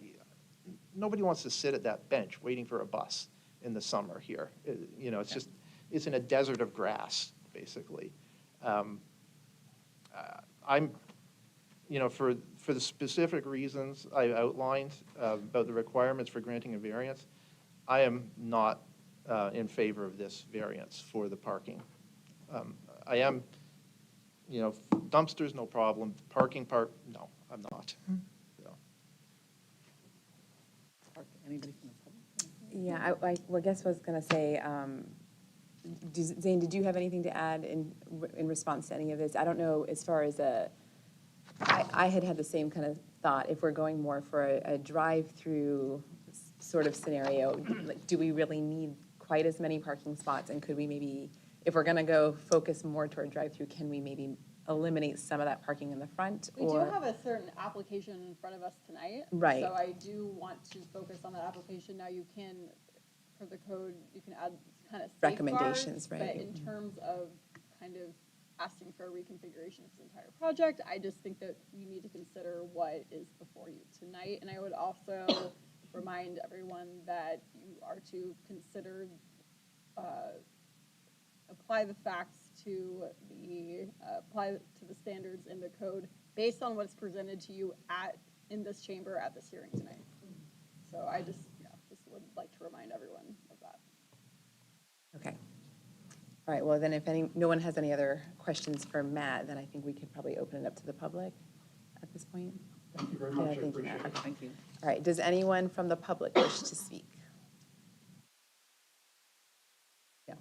Speaker 5: nobody wants to sit at that bench waiting for a bus in the summer here. You know, it's in a desert of grass, basically. I'm, you know, for the specific reasons I outlined about the requirements for granting a variance, I am not in favor of this variance for the parking. I am, dumpsters, no problem. Parking part, no, I'm not. So.
Speaker 6: Anybody from the public?
Speaker 1: Yeah, I guess I was gonna say, Zane, did you have anything to add in response to any of this? I don't know, as far as I had the same kind of thought, if we're going more for a drive-through sort of scenario, like, do we really need quite as many parking spots? And could we maybe, if we're gonna go focus more toward drive-through, can we maybe eliminate some of that parking in the front?
Speaker 4: We do
Speaker 1: or-
Speaker 4: have a certain application in front of us tonight.
Speaker 1: Right.
Speaker 4: So I do want to focus on that application. Now, you can, for the code, you can add kind of
Speaker 1: Recommendations,
Speaker 4: safeguards,
Speaker 1: right.
Speaker 4: But in terms of kind of asking for a reconfiguration of the entire project, I just think that you need to consider what is before you tonight. And I would also remind everyone that you are to consider, apply the facts to apply to the standards in the code based on what's presented to you in this chamber at this hearing tonight. So I just would like to remind everyone of that.
Speaker 1: Okay. All right, well, then if no one has any other questions for Matt, then I think we could probably open it up to the public at this point.
Speaker 9: Thank you very
Speaker 1: Yeah,
Speaker 9: much, I
Speaker 1: thank you,
Speaker 9: appreciate
Speaker 1: Matt.
Speaker 9: it.
Speaker 6: Thank you.
Speaker 1: All right, does anyone from the public wish to speak? Yeah,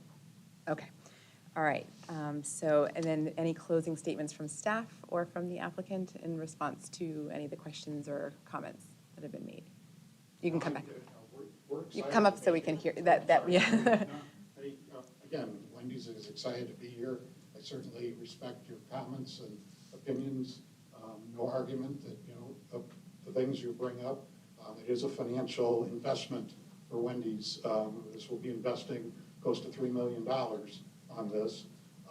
Speaker 1: okay. All right, so, and then any closing statements from staff or from the applicant in response to any of the questions or comments that have been made? You can come back.
Speaker 9: We're
Speaker 1: You
Speaker 9: excited
Speaker 1: come up
Speaker 9: to
Speaker 1: so
Speaker 9: be
Speaker 1: we can
Speaker 9: here.
Speaker 1: hear that, yeah.
Speaker 9: Again, Wendy's is excited to be here. I certainly respect your comments and opinions. No argument that, the things you bring up. It is a financial investment for Wendy's. This will be investing close to $3 million on this.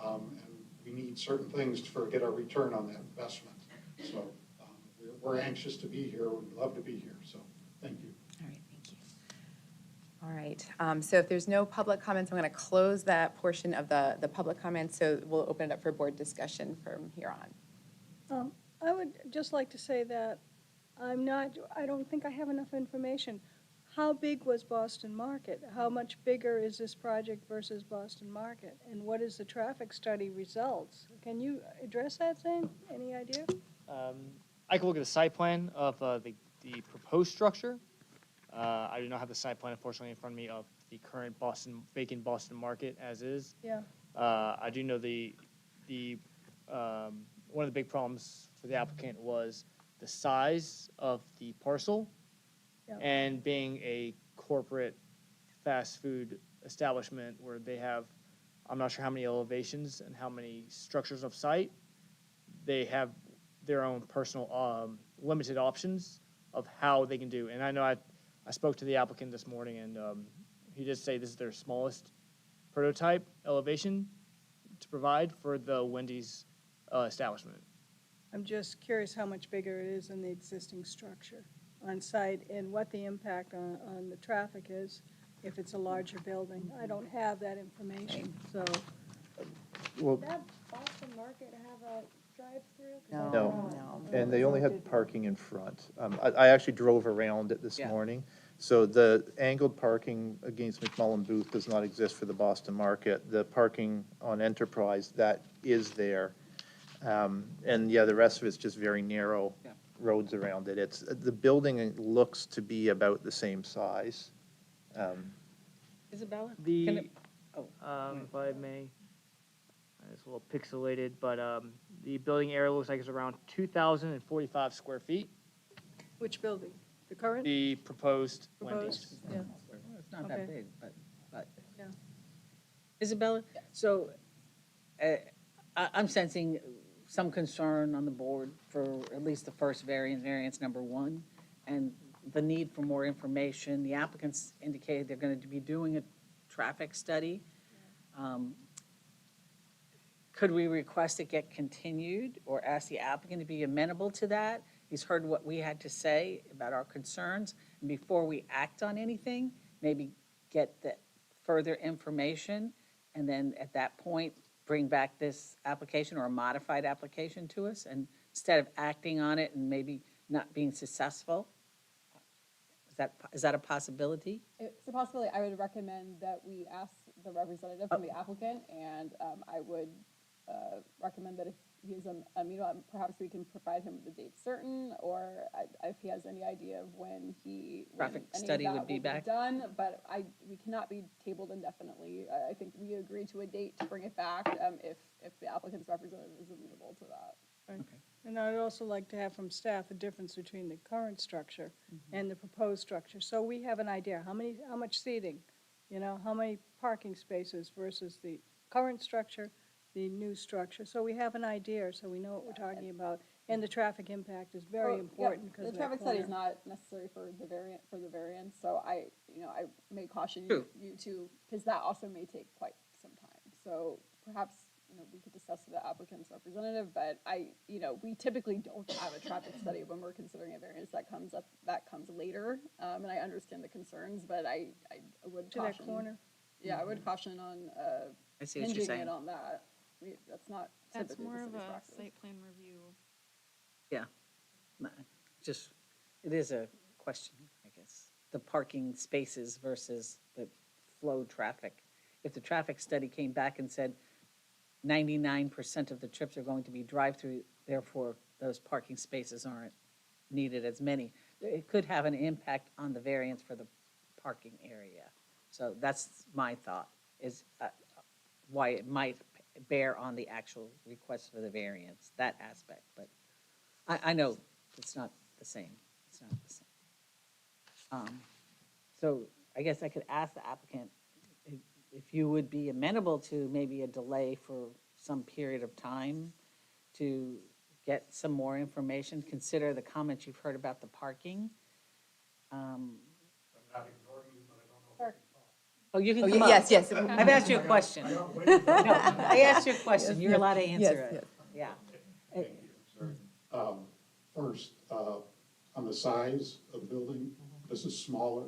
Speaker 9: And we need certain things to get our return on that investment. So we're anxious to be here. We'd love to be here. So thank you.
Speaker 1: All right, thank you. All right, so if there's no public comments, I'm going to close that portion of the public comments, so we'll open it up for board discussion from here on.
Speaker 3: I would just like to say that I don't think I have enough information. How big was Boston Market? How much bigger is this project versus Boston Market? And what is the traffic study results? Can you address that, Zane? Any idea?
Speaker 8: I can look at the site plan of the proposed structure. I do not have the site plan, unfortunately, in front of me of the current vacant Boston Market as is.
Speaker 3: Yeah.
Speaker 8: I do know one of the big problems for the applicant was the size of the parcel
Speaker 3: Yeah.
Speaker 8: and being a corporate fast food establishment where they have, I'm not sure how many elevations and how many structures of site. They have their own personal limited options of how they can do. And I know I spoke to the applicant this morning, and he did say this is their smallest prototype elevation to provide for the Wendy's establishment.
Speaker 3: I'm just curious how much bigger it is than the existing structure on site and what the impact on the traffic is if it's a larger building. I don't have that information, so.
Speaker 5: Well,
Speaker 3: Does that Boston Market have a drive-through?
Speaker 5: No. And they only had parking in front. I actually drove around it this
Speaker 6: Yeah.
Speaker 5: morning. So the angled parking against McMullen Booth does not exist for the Boston Market. The parking on Enterprise, that is there. And yeah, the rest of it's just very narrow
Speaker 6: Yeah.
Speaker 5: roads around it. The building looks to be about the same size.
Speaker 6: Isabella?
Speaker 8: The,
Speaker 6: Can it-
Speaker 8: if I may, it's a little pixelated, but the building area looks like it's around 2,045 square feet.
Speaker 3: Which building? The current?
Speaker 8: The proposed Wendy's.
Speaker 3: Proposed? Yeah.
Speaker 6: It's not that
Speaker 3: Okay.
Speaker 6: big, but.
Speaker 3: Yeah.
Speaker 6: Isabella, so I'm sensing some concern on the board for at least the first variance number one, and the need for more information. The applicants indicated they're going to be doing a traffic study. Could we request it get continued or ask the applicant to be amenable to that? He's heard what we had to say about our concerns, and before we act on anything, maybe get the further information, and then at that point, bring back this application or a modified application to us, and instead of acting on it and maybe not being successful. Is that a possibility?
Speaker 4: It's a possibility. I would recommend that we ask the representative from the applicant, and I would recommend that if he's amenable, perhaps we can provide him with a date certain, or if he has any idea of when
Speaker 6: Traffic
Speaker 4: any of
Speaker 6: study
Speaker 4: that
Speaker 6: would be
Speaker 4: will
Speaker 6: back?
Speaker 4: done, but we cannot be tabled indefinitely. I think we agree to a date to bring it back if the applicant's representative is amenable to that.
Speaker 3: And I'd also like to have from staff a difference between the current structure and the proposed structure. So we have an idea, how much seating, how many parking spaces versus the current structure, the new structure. So we have an idea, so we know what we're talking about. And the traffic impact is very
Speaker 4: Well,
Speaker 3: important
Speaker 4: yeah,
Speaker 3: because
Speaker 4: the
Speaker 3: of that
Speaker 4: traffic study is
Speaker 3: corner.
Speaker 4: not necessary for the variance, so I may caution
Speaker 6: True.
Speaker 4: you to, because that also may take quite some time. So perhaps, we could discuss with the applicant's representative, but we typically don't have a traffic study when we're considering a variance that comes later. And I understand the concerns, but I would
Speaker 3: To
Speaker 4: caution.
Speaker 3: that corner.
Speaker 4: Yeah, I would caution on
Speaker 6: I see what you're
Speaker 4: hinging
Speaker 6: saying.
Speaker 4: it on that. That's not
Speaker 7: That's
Speaker 4: typically
Speaker 7: more
Speaker 4: the
Speaker 7: of
Speaker 4: city's
Speaker 7: a
Speaker 4: practice.
Speaker 7: site plan review.
Speaker 6: Yeah, just, it is a question, I guess. The parking spaces versus the flow traffic. If the traffic study came back and said 99% of the trips are going to be drive-through, therefore those parking spaces aren't needed as many, it could have an impact on the variance for the parking area. So that's my thought, is why it might bear on the actual request for the variance, that aspect. But I know it's not the same. It's not the same. So I guess I could ask the applicant if you would be amenable to maybe a delay for some period of time to get some more information, consider the comments you've heard about the parking. Oh, you can come up.
Speaker 1: Yes.
Speaker 6: I've asked you a question. No, I asked you a question. You're allowed to answer it. Yeah.
Speaker 9: Thank you, sorry. First, on the size of the building, this is smaller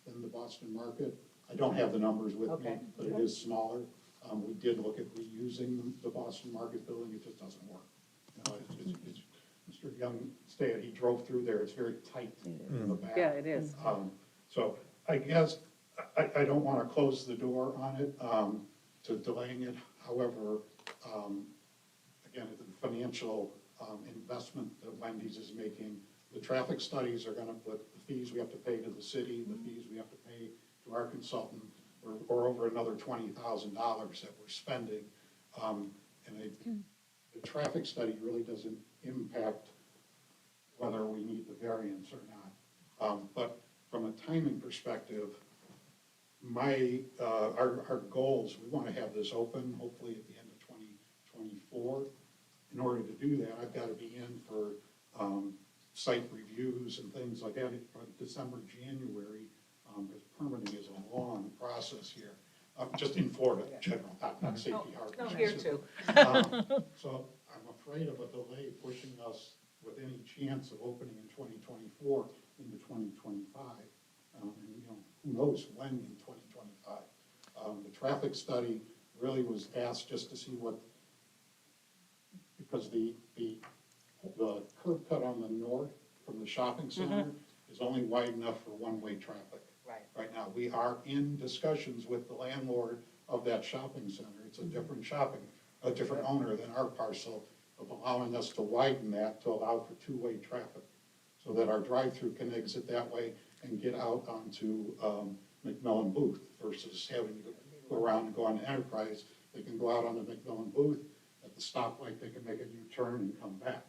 Speaker 9: than the Boston Market. I don't have the numbers with me,
Speaker 6: Okay.
Speaker 9: but it is smaller. We did look at reusing the Boston Market building, it just doesn't work. Mr. Young stated, he drove through there, it's very tight in the back.
Speaker 6: Yeah, it is.
Speaker 9: So I guess, I don't want to close the door on it, to delaying it. However, again, the financial investment that Wendy's is making, the traffic studies are going to put the fees we have to pay to the city, the fees we have to pay to our consultant, or over another $20,000 that we're spending. The traffic study really doesn't impact whether we need the variance or not. But from a timing perspective, our goals, we want to have this open hopefully at the end of 2024. In order to do that, I've got to be in for site reviews and things like that from December, January, because permitting is a long process here, just in Florida in general, not Safety Harbor.
Speaker 6: No, here too.
Speaker 9: So I'm afraid of a delay pushing us with any chance of opening in 2024 into 2025. And who knows when in 2025. The traffic study really was asked just to see what, because the curb cut on the north from the shopping center is only wide enough for one-way traffic. Right now, we are in discussions with the landlord of that shopping center. It's a different owner than our parcel, of allowing us to widen that to allow for two-way traffic, so that our drive-through can exit that way and get out onto McMillan Booth versus having to go around and go on Enterprise. They can go out on the McMillan Booth, at the stoplight, they can make a U-turn and come back,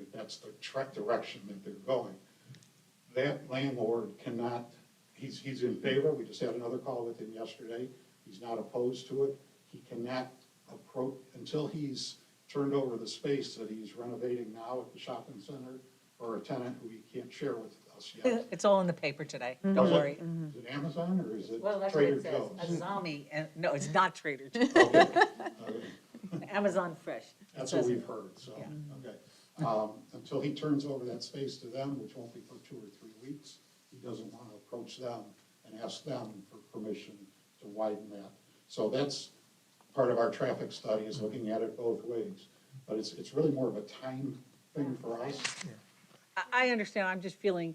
Speaker 9: if that's the direction that they're going. That landlord cannot, he's in favor, we just had another call with him yesterday, he's not opposed to it. He cannot approach, until he's turned over the space that he's renovating now at the shopping center for a tenant who he can't share with us yet.
Speaker 6: It's all in the paper today. Don't
Speaker 9: Is it-
Speaker 6: worry.
Speaker 9: Is it Amazon or is it
Speaker 6: Well, that's what
Speaker 9: Trader
Speaker 6: it says.
Speaker 9: Joe's?
Speaker 6: Azami, and, no, it's not Trader Joe's.
Speaker 9: Okay.
Speaker 6: Amazon Fresh.
Speaker 9: That's
Speaker 6: It
Speaker 9: what
Speaker 6: says-
Speaker 9: we've heard, so,
Speaker 6: Yeah.
Speaker 9: okay. Until he turns over that space to them, which won't be for 2 or 3 weeks, he doesn't want to approach them and ask them for permission to widen that. So that's part of our traffic study, is looking at it both ways. But it's really more of a time thing for us.
Speaker 6: I understand, I'm just feeling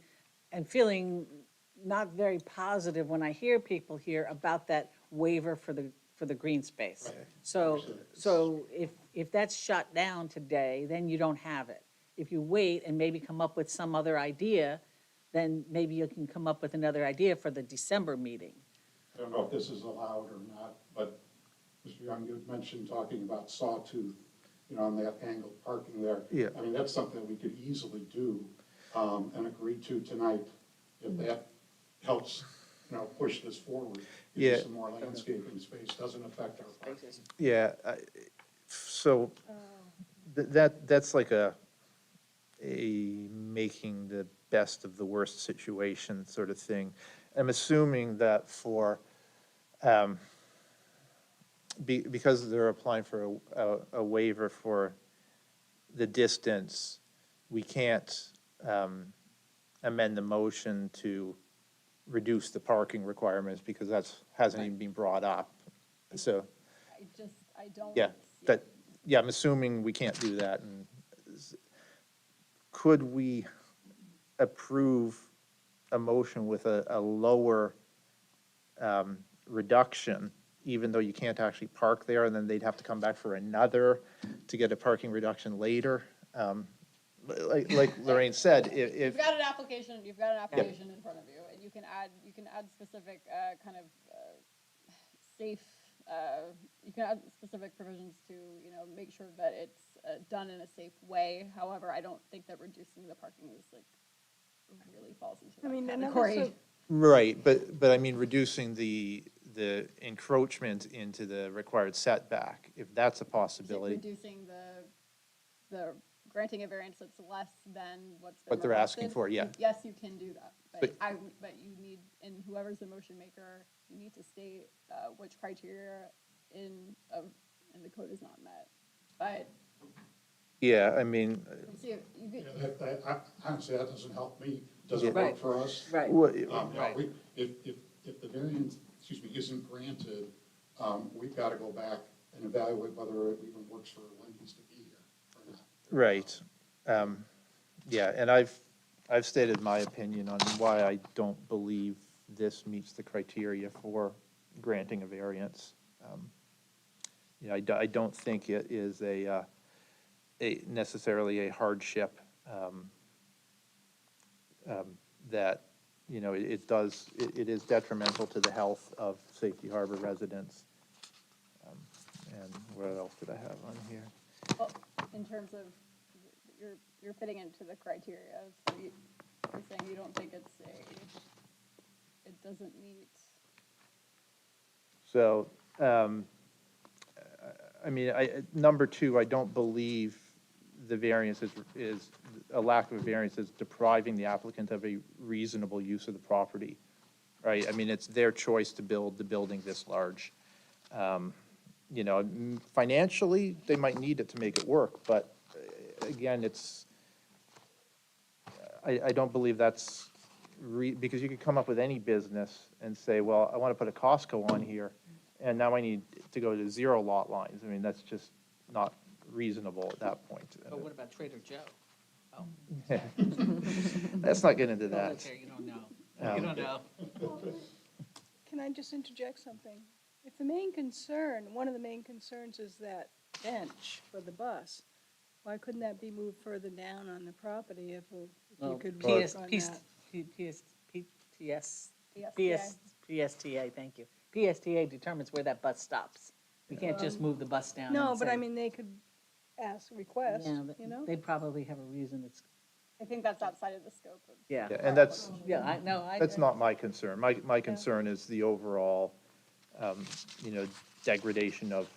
Speaker 6: not very positive when I hear people here about that waiver for the green space. So if that's shut down today, then you don't have it. If you wait and maybe come up with some other idea, then maybe you can come up with another idea for the December meeting.
Speaker 9: I don't know if this is allowed or not, but Mr. Young, you had mentioned talking about Sawtooth, on that angled parking there.
Speaker 5: Yeah.
Speaker 9: I mean, that's something we could easily do, and agree to tonight, if that helps, push this forward. Give you
Speaker 5: Yeah.
Speaker 9: some more landscaping space, doesn't affect our parking.
Speaker 5: Yeah, so that's like a making the best of the worst situation sort of thing. I'm assuming that for, because they're applying for a waiver for the distance, we can't amend the motion to reduce the parking requirements because hasn't even been brought up. So,
Speaker 4: I don't.
Speaker 5: yeah, I'm assuming we can't do that. And could we approve a motion with a lower reduction, even though you can't actually park there, and then they'd have to come back for another to get a parking reduction later? Like Lorraine said, if.
Speaker 4: You've got an application in front of you, and you can add specific, kind of, safe, you can add specific provisions to, make sure that it's, done in a safe way. However, I don't think that reducing the parking is really falls into
Speaker 3: I mean,
Speaker 4: that
Speaker 3: another
Speaker 4: category.
Speaker 5: Right, but I mean, reducing the encroachment into the required setback, if that's a
Speaker 4: Is it
Speaker 5: possibility.
Speaker 4: reducing the granting a variance that's less than what's been
Speaker 5: What they're asking
Speaker 4: requested?
Speaker 5: for, yeah.
Speaker 4: Yes, you can do that,
Speaker 5: But-
Speaker 4: but you need, and whoever's the motion maker, you need to state, which criteria in the code is not met. But,
Speaker 5: Yeah, I mean,
Speaker 4: see, you could,
Speaker 9: Honestly, that doesn't help me, doesn't
Speaker 6: Right.
Speaker 9: work for us.
Speaker 6: Right.
Speaker 9: If the variance, isn't granted, we've got to go back and evaluate whether it even works for Wendy's to be here or not.
Speaker 5: right. Yeah, and I've stated my opinion on why I don't believe this meets the criteria for granting a variance. I don't think it is necessarily a hardship that, it is detrimental to the health of Safety Harbor residents. And what else did I have on here?
Speaker 4: well, in terms of, you're fitting into the criteria, so you're saying you don't think it doesn't meet.
Speaker 5: So, I mean, number two, I don't believe the variance is, a lack of a variance is depriving the applicant of a reasonable use of the property, right? I mean, it's their choice to build the building this large. Financially, they might need it to make it work, but again, I don't believe that's, because you could come up with any business and say, well, I want to put a Costco on here, and now I need to go to 0 lot lines. I mean, that's just not reasonable at that point.
Speaker 6: But what about Trader Joe? Oh,
Speaker 5: Let's not get into
Speaker 6: no,
Speaker 5: that.
Speaker 6: that's here, you don't know. You don't know.
Speaker 3: Can I just interject something? If one of the main concerns is that bench for the bus, why couldn't that be moved further down on the property if you
Speaker 6: Well,
Speaker 3: could work on that?
Speaker 6: PSTA, thank you. PSTA determines where that bus stops. We can't just move the bus down.
Speaker 3: No,
Speaker 6: and
Speaker 3: but
Speaker 6: say-
Speaker 3: I mean, they could request,
Speaker 6: Yeah, but
Speaker 3: you know?
Speaker 6: they'd probably have a reason that's,
Speaker 4: I think that's outside of the scope of.
Speaker 6: yeah.
Speaker 5: Yeah, and that's
Speaker 6: I.
Speaker 5: not my concern. My concern is the overall, degradation of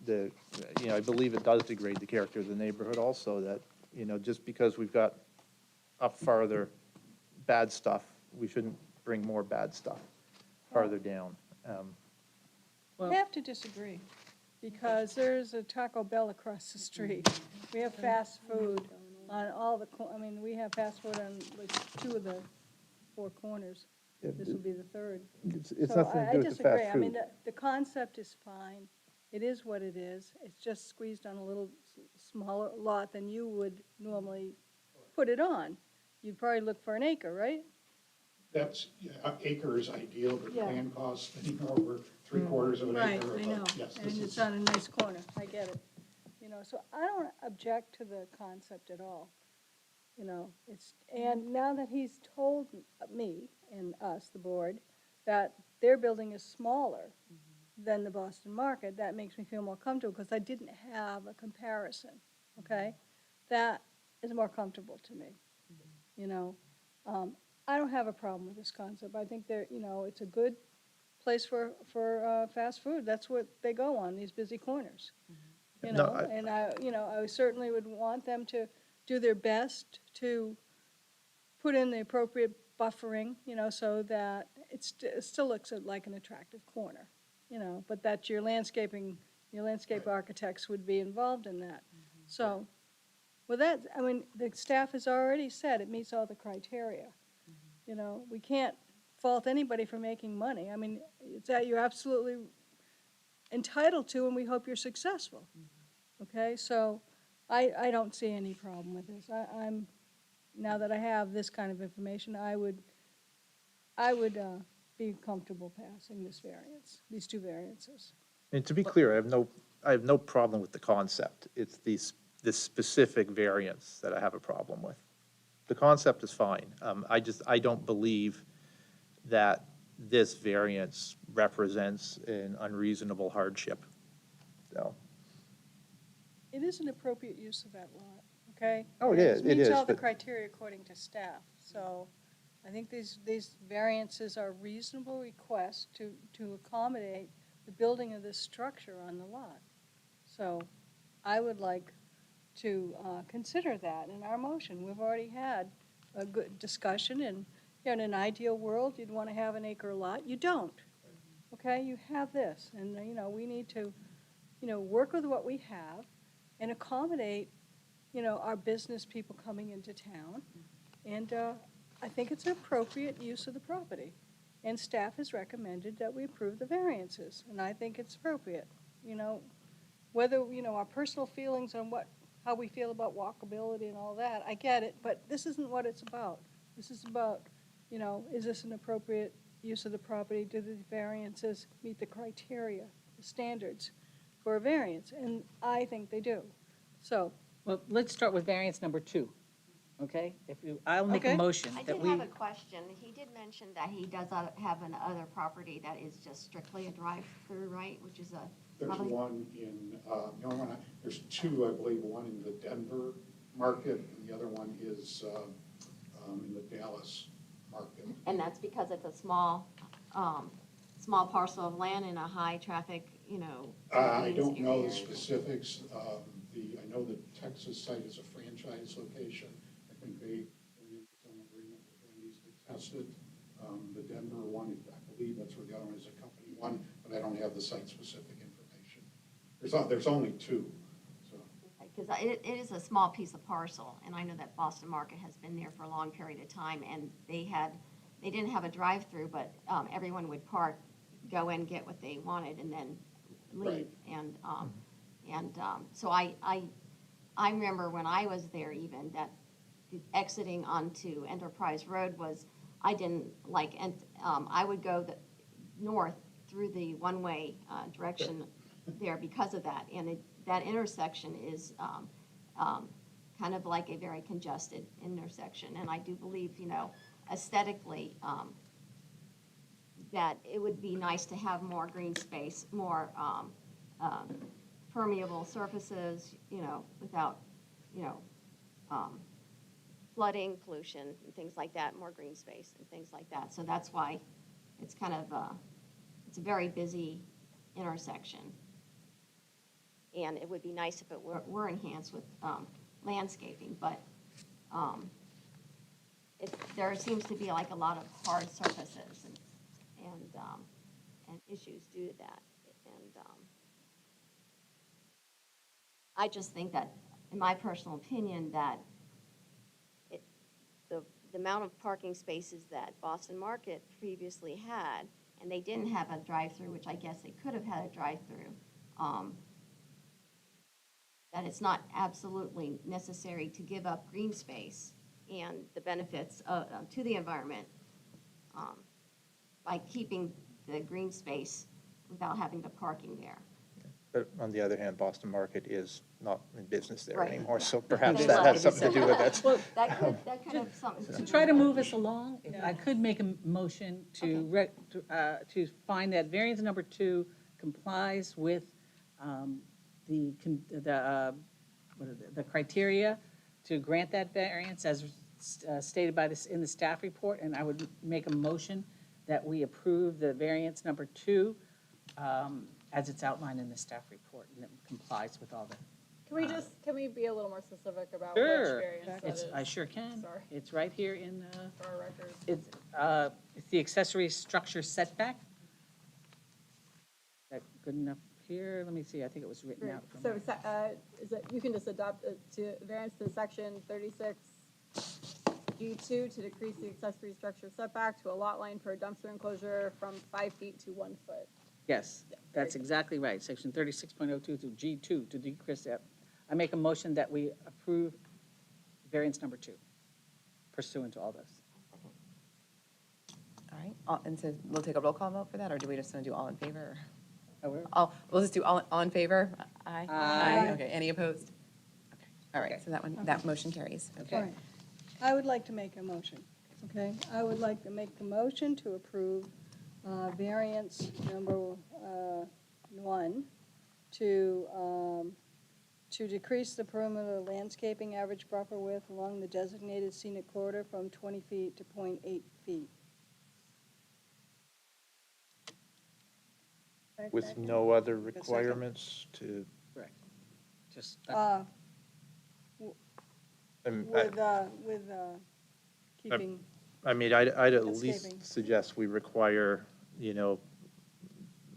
Speaker 5: I believe it does degrade the character of the neighborhood also, that, just because we've got up farther bad stuff, we shouldn't bring more bad stuff farther down.
Speaker 3: I have to disagree, because there's a Taco Bell across the street. We have fast food on we have fast food on like 2 of the 4 corners. This will be the 3rd.
Speaker 5: It's
Speaker 3: So
Speaker 5: nothing to
Speaker 3: I
Speaker 5: do with the
Speaker 3: disagree.
Speaker 5: fast
Speaker 3: I mean,
Speaker 5: food.
Speaker 3: the concept is fine. It is what it is. It's just squeezed on a little smaller lot than you would normally put it on. You'd probably look for an acre, right?
Speaker 9: That's, yeah, acre is ideal, but
Speaker 3: Yeah.
Speaker 9: land costs, over 3/4 of an
Speaker 3: Right,
Speaker 9: acre.
Speaker 3: I know,
Speaker 9: Yes,
Speaker 3: and
Speaker 9: this
Speaker 3: it's
Speaker 9: is,
Speaker 3: on a nice corner, I get it. You know, so I don't object to the concept at all. You know, and now that he's told me and us, the board, that their building is smaller than the Boston Market, that makes me feel more comfortable, because I didn't have a comparison, okay? That is more comfortable to me, you know? I don't have a problem with this concept. I think it's a good place for fast food. That's what they go on, these busy corners. You
Speaker 5: No,
Speaker 3: know, and I certainly would want them to do their best to put in the appropriate buffering, so that it still looks like an attractive corner, but that your landscape architects would be involved in that. So, with that, I mean, the staff has already said it meets all the criteria. We can't fault anybody for making money. I mean, it's that you're absolutely entitled to, and we hope you're successful. Okay, so I don't see any problem with this. Now that I have this kind of information, I would be comfortable passing these two variances.
Speaker 5: And to be clear, I have no problem with the concept. It's this specific variance that I have a problem with. The concept is fine. I don't believe that this variance represents an unreasonable hardship. So,
Speaker 3: It is an appropriate use of that lot, okay?
Speaker 5: Oh, it
Speaker 3: And
Speaker 5: is, it
Speaker 3: meets
Speaker 5: is,
Speaker 3: all the
Speaker 5: but-
Speaker 3: criteria according to staff, so I think these variances are reasonable requests to accommodate the building of this structure on the lot. So I would like to consider that in our motion. We've already had a good discussion, and in an ideal world, you'd want to have an acre lot. You don't, okay? You have this, and, we need to, work with what we have and accommodate, our business people coming into town. And I think it's an appropriate use of the property. And staff has recommended that we approve the variances, and I think it's appropriate. Whether, our personal feelings on how we feel about walkability and all that, I get it, but this isn't what it's about. This is about, is this an appropriate use of the property? Do the variances meet the criteria, the standards for a variance? And I think they do. So,
Speaker 6: Well, let's start with variance number 2, okay? I'll make a
Speaker 3: Okay.
Speaker 6: motion
Speaker 10: I
Speaker 6: that
Speaker 10: did
Speaker 6: we.
Speaker 10: have a question. He did mention that he does have another property that is just strictly a drive-through, right, which is
Speaker 9: there's
Speaker 10: probably.
Speaker 9: one in, the only one, there's two, I believe, one in the Denver market, and the other one is in the Dallas market.
Speaker 10: And that's because it's a small parcel of land in a high-traffic,
Speaker 9: I don't know
Speaker 10: area.
Speaker 9: the specifics. I know the Texas site is a franchise location. I think they are in some agreement with Wendy's to test it. The Denver one, I believe that's where the other one is, a company one, but I don't have the site-specific information. There's only two, so.
Speaker 10: Because it is a small piece of parcel, and I know that Boston Market has been there for a long period of time, and they didn't have a drive-through, but everyone would park, go in, get what they wanted, and then leave.
Speaker 9: Right.
Speaker 10: So I remember when I was there even, that exiting onto Enterprise Road was, I didn't like, and I would go north through the one-way direction there because of that. And that intersection is kind of like a very congested intersection. And I do believe, aesthetically, that it would be nice to have more green space, more permeable surfaces, without, flooding, pollution, and things like that, more green space and things like that. So that's why it's kind of, it's a very busy intersection. And it would be nice if it were enhanced with landscaping, but there seems to be like a lot of hard surfaces and issues due to that. And I just think that, in my personal opinion, that the amount of parking spaces that Boston Market previously had, and they didn't have a drive-through, which I guess they could have had a drive-through, that it's not absolutely necessary to give up green space and the benefits to the environment by keeping the green space without having the parking there.
Speaker 5: But on the other hand, Boston Market is not in business there
Speaker 10: Right,
Speaker 5: anymore,
Speaker 10: yeah.
Speaker 5: so perhaps
Speaker 10: Okay,
Speaker 5: that
Speaker 10: well,
Speaker 5: has something to do with it.
Speaker 6: Well,
Speaker 10: That kind of something.
Speaker 6: to try to move us along, if I could make a motion to find that variance number 2 complies with the criteria to grant that variance as stated by this in the staff report, and I would make a motion that we approve the variance number 2 as it's outlined in the staff report, and it complies with all the.
Speaker 4: Can we be a little more specific about
Speaker 6: Sure.
Speaker 4: which variance that
Speaker 6: It's,
Speaker 4: is?
Speaker 6: I sure can.
Speaker 4: Sorry.
Speaker 6: It's right here in,
Speaker 4: For our records.
Speaker 6: it's the accessory structure setback. Is that good enough here? Let me see, I think it was written
Speaker 4: Great.
Speaker 6: out. from
Speaker 4: So,
Speaker 6: there.
Speaker 4: is it, you can just adopt it to variance to section 36G2 to decrease the accessory structure setback to a lot line for a dumpster enclosure from 5 feet to 1 foot.
Speaker 6: Yes, that's exactly right, section 36.02 to G2 to decrease that. I make a motion that we approve variance number 2 pursuant to all this.
Speaker 1: All right, and so we'll take a roll call vote for that, or do we just want to do all in favor?
Speaker 6: However,
Speaker 1: We'll just do all in favor? Aye.
Speaker 6: Aye.
Speaker 1: Okay, any opposed? Okay, all right, so that motion carries.
Speaker 3: All
Speaker 6: Okay.
Speaker 3: right. I would like to make a motion, okay? I would like to make the motion to approve variance number 1 to decrease the perimeter landscaping average buffer width along the designated scenic corridor from 20 feet to 0.8 feet.
Speaker 5: With no other requirements to,
Speaker 6: correct. Just,
Speaker 3: Uh,
Speaker 5: with,
Speaker 3: keeping,
Speaker 5: I mean, I'd at
Speaker 3: Landscaping.
Speaker 5: least suggest we require,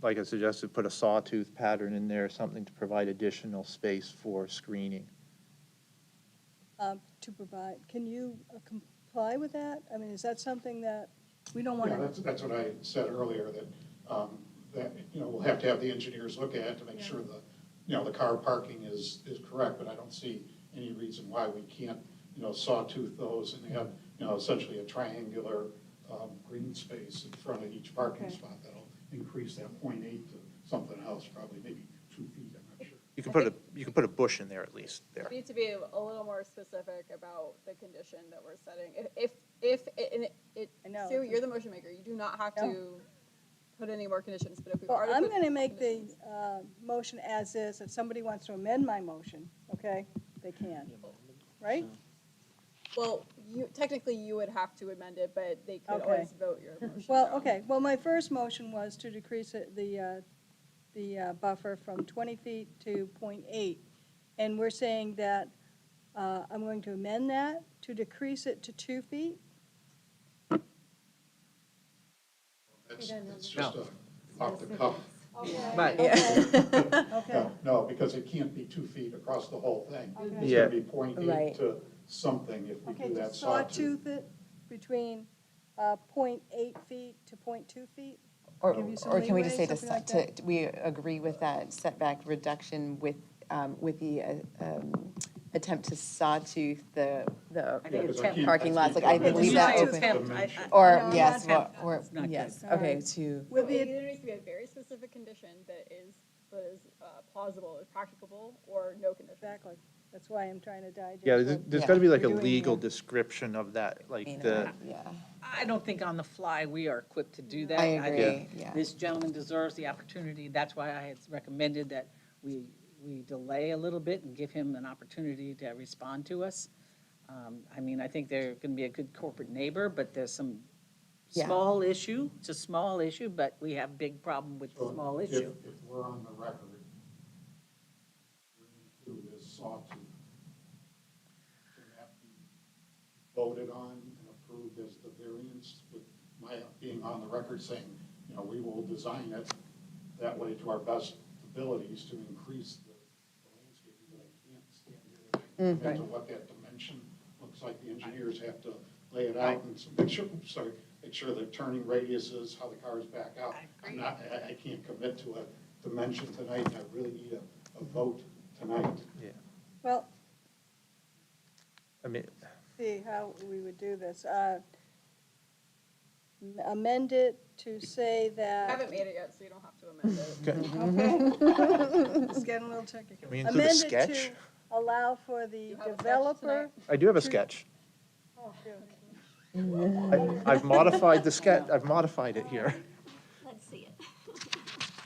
Speaker 5: like I suggested, put a sawtooth pattern in there, something to provide additional space for screening.
Speaker 3: to provide, can you comply with that? I mean, is that something that, we don't want
Speaker 9: Yeah,
Speaker 3: to,
Speaker 9: that's what I said earlier, that, we'll have to have the engineers look at it to make sure the car parking is correct, but I don't see any reason why we can't, sawtooth those and have, essentially a triangular, green space in front of each parking
Speaker 3: Okay.
Speaker 9: spot. That'll increase that 0.8 to something else, probably maybe 2 feet, I'm not sure.
Speaker 5: You can put a bush in there at least there.
Speaker 4: We need to be a little more specific about the condition that we're setting. And
Speaker 3: I know.
Speaker 4: Sue, you're the motion maker. You do not have
Speaker 3: No.
Speaker 4: to put any more conditions, but if we've
Speaker 3: well,
Speaker 4: already
Speaker 3: I'm
Speaker 4: put
Speaker 3: going to make the
Speaker 4: conditions-
Speaker 3: motion as is. If somebody wants to amend my motion, okay, they can, right?
Speaker 4: Well, technically you would have to amend it, but they could
Speaker 3: Okay.
Speaker 4: always vote your motion
Speaker 3: Well,
Speaker 4: down.
Speaker 3: okay, well, my first motion was to decrease the buffer from 20 feet to 0.8. And we're saying that I'm going to amend that to decrease it to 2 feet.
Speaker 9: That's just off the cuff.
Speaker 6: Right.
Speaker 3: Okay,
Speaker 9: No, because it can't be 2 feet across the whole thing.
Speaker 3: Okay.
Speaker 9: It's
Speaker 5: Yeah.
Speaker 9: gonna be 0.8
Speaker 1: Right.
Speaker 9: to something if we
Speaker 3: okay,
Speaker 9: do
Speaker 3: to
Speaker 9: that sawtooth.
Speaker 3: sawtooth it between 0.8 feet to 0.2 feet?
Speaker 1: Or
Speaker 3: Give you some
Speaker 1: can we
Speaker 3: leeway,
Speaker 1: just say
Speaker 3: something like that?
Speaker 1: we agree with that setback reduction with the attempt to sawtooth the
Speaker 6: I think it's
Speaker 9: Because I can't-
Speaker 1: parking lots, like, I
Speaker 9: can't
Speaker 1: leave
Speaker 9: do
Speaker 1: that
Speaker 9: that
Speaker 1: open.
Speaker 6: Attempt.
Speaker 9: Dimension.
Speaker 1: Or,
Speaker 3: No,
Speaker 1: yes,
Speaker 3: not
Speaker 1: or,
Speaker 6: It's not
Speaker 1: yes,
Speaker 3: good.
Speaker 1: okay,
Speaker 3: Alright.
Speaker 1: to,
Speaker 3: With
Speaker 4: Either
Speaker 3: the,
Speaker 4: there needs to be a very specific condition that is plausible, is practicable, or no condition.
Speaker 3: exactly, that's why I'm trying to digest.
Speaker 5: Yeah,
Speaker 3: what
Speaker 5: there's got to be like a
Speaker 3: we're doing
Speaker 5: legal
Speaker 3: here.
Speaker 5: description of that, like
Speaker 1: you know,
Speaker 5: the,
Speaker 1: yeah,
Speaker 6: I don't think on the fly we are equipped to do that.
Speaker 1: I
Speaker 6: think
Speaker 1: agree, yeah.
Speaker 6: This gentleman deserves the opportunity. That's why I had recommended that we delay a little bit and give him an opportunity to respond to us. I mean, I think they're going to be a good corporate neighbor, but there's some
Speaker 1: Yeah.
Speaker 6: small issue. It's a small issue, but we have big problem with the
Speaker 9: So
Speaker 6: small
Speaker 9: if-
Speaker 6: issue.
Speaker 9: If we're on the record, we include this sawtooth, can that be voted on and approved as the variance with my being on the record saying, we will design it that way to our best abilities to increase the landscaping, but I can't stand here and commit to what that dimension looks like. The engineers have to lay it out and make sure the turning radius is, how the cars back out. I can't commit to a dimension tonight, and I really need a vote tonight.
Speaker 5: yeah.
Speaker 3: Well,
Speaker 5: I mean,
Speaker 3: see how we would do this. amend it to say
Speaker 4: I
Speaker 3: that.
Speaker 4: haven't made it yet, so you don't have to amend it.
Speaker 3: Okay. It's getting a little tricky.
Speaker 5: Can we include a
Speaker 3: Amend it
Speaker 5: sketch?
Speaker 3: to allow for the
Speaker 4: You have a sketch
Speaker 3: developer.
Speaker 5: I do have a
Speaker 3: to-
Speaker 5: sketch.
Speaker 3: Oh, good.
Speaker 5: I've modified the sketch, I've modified it here.
Speaker 10: Let's see it.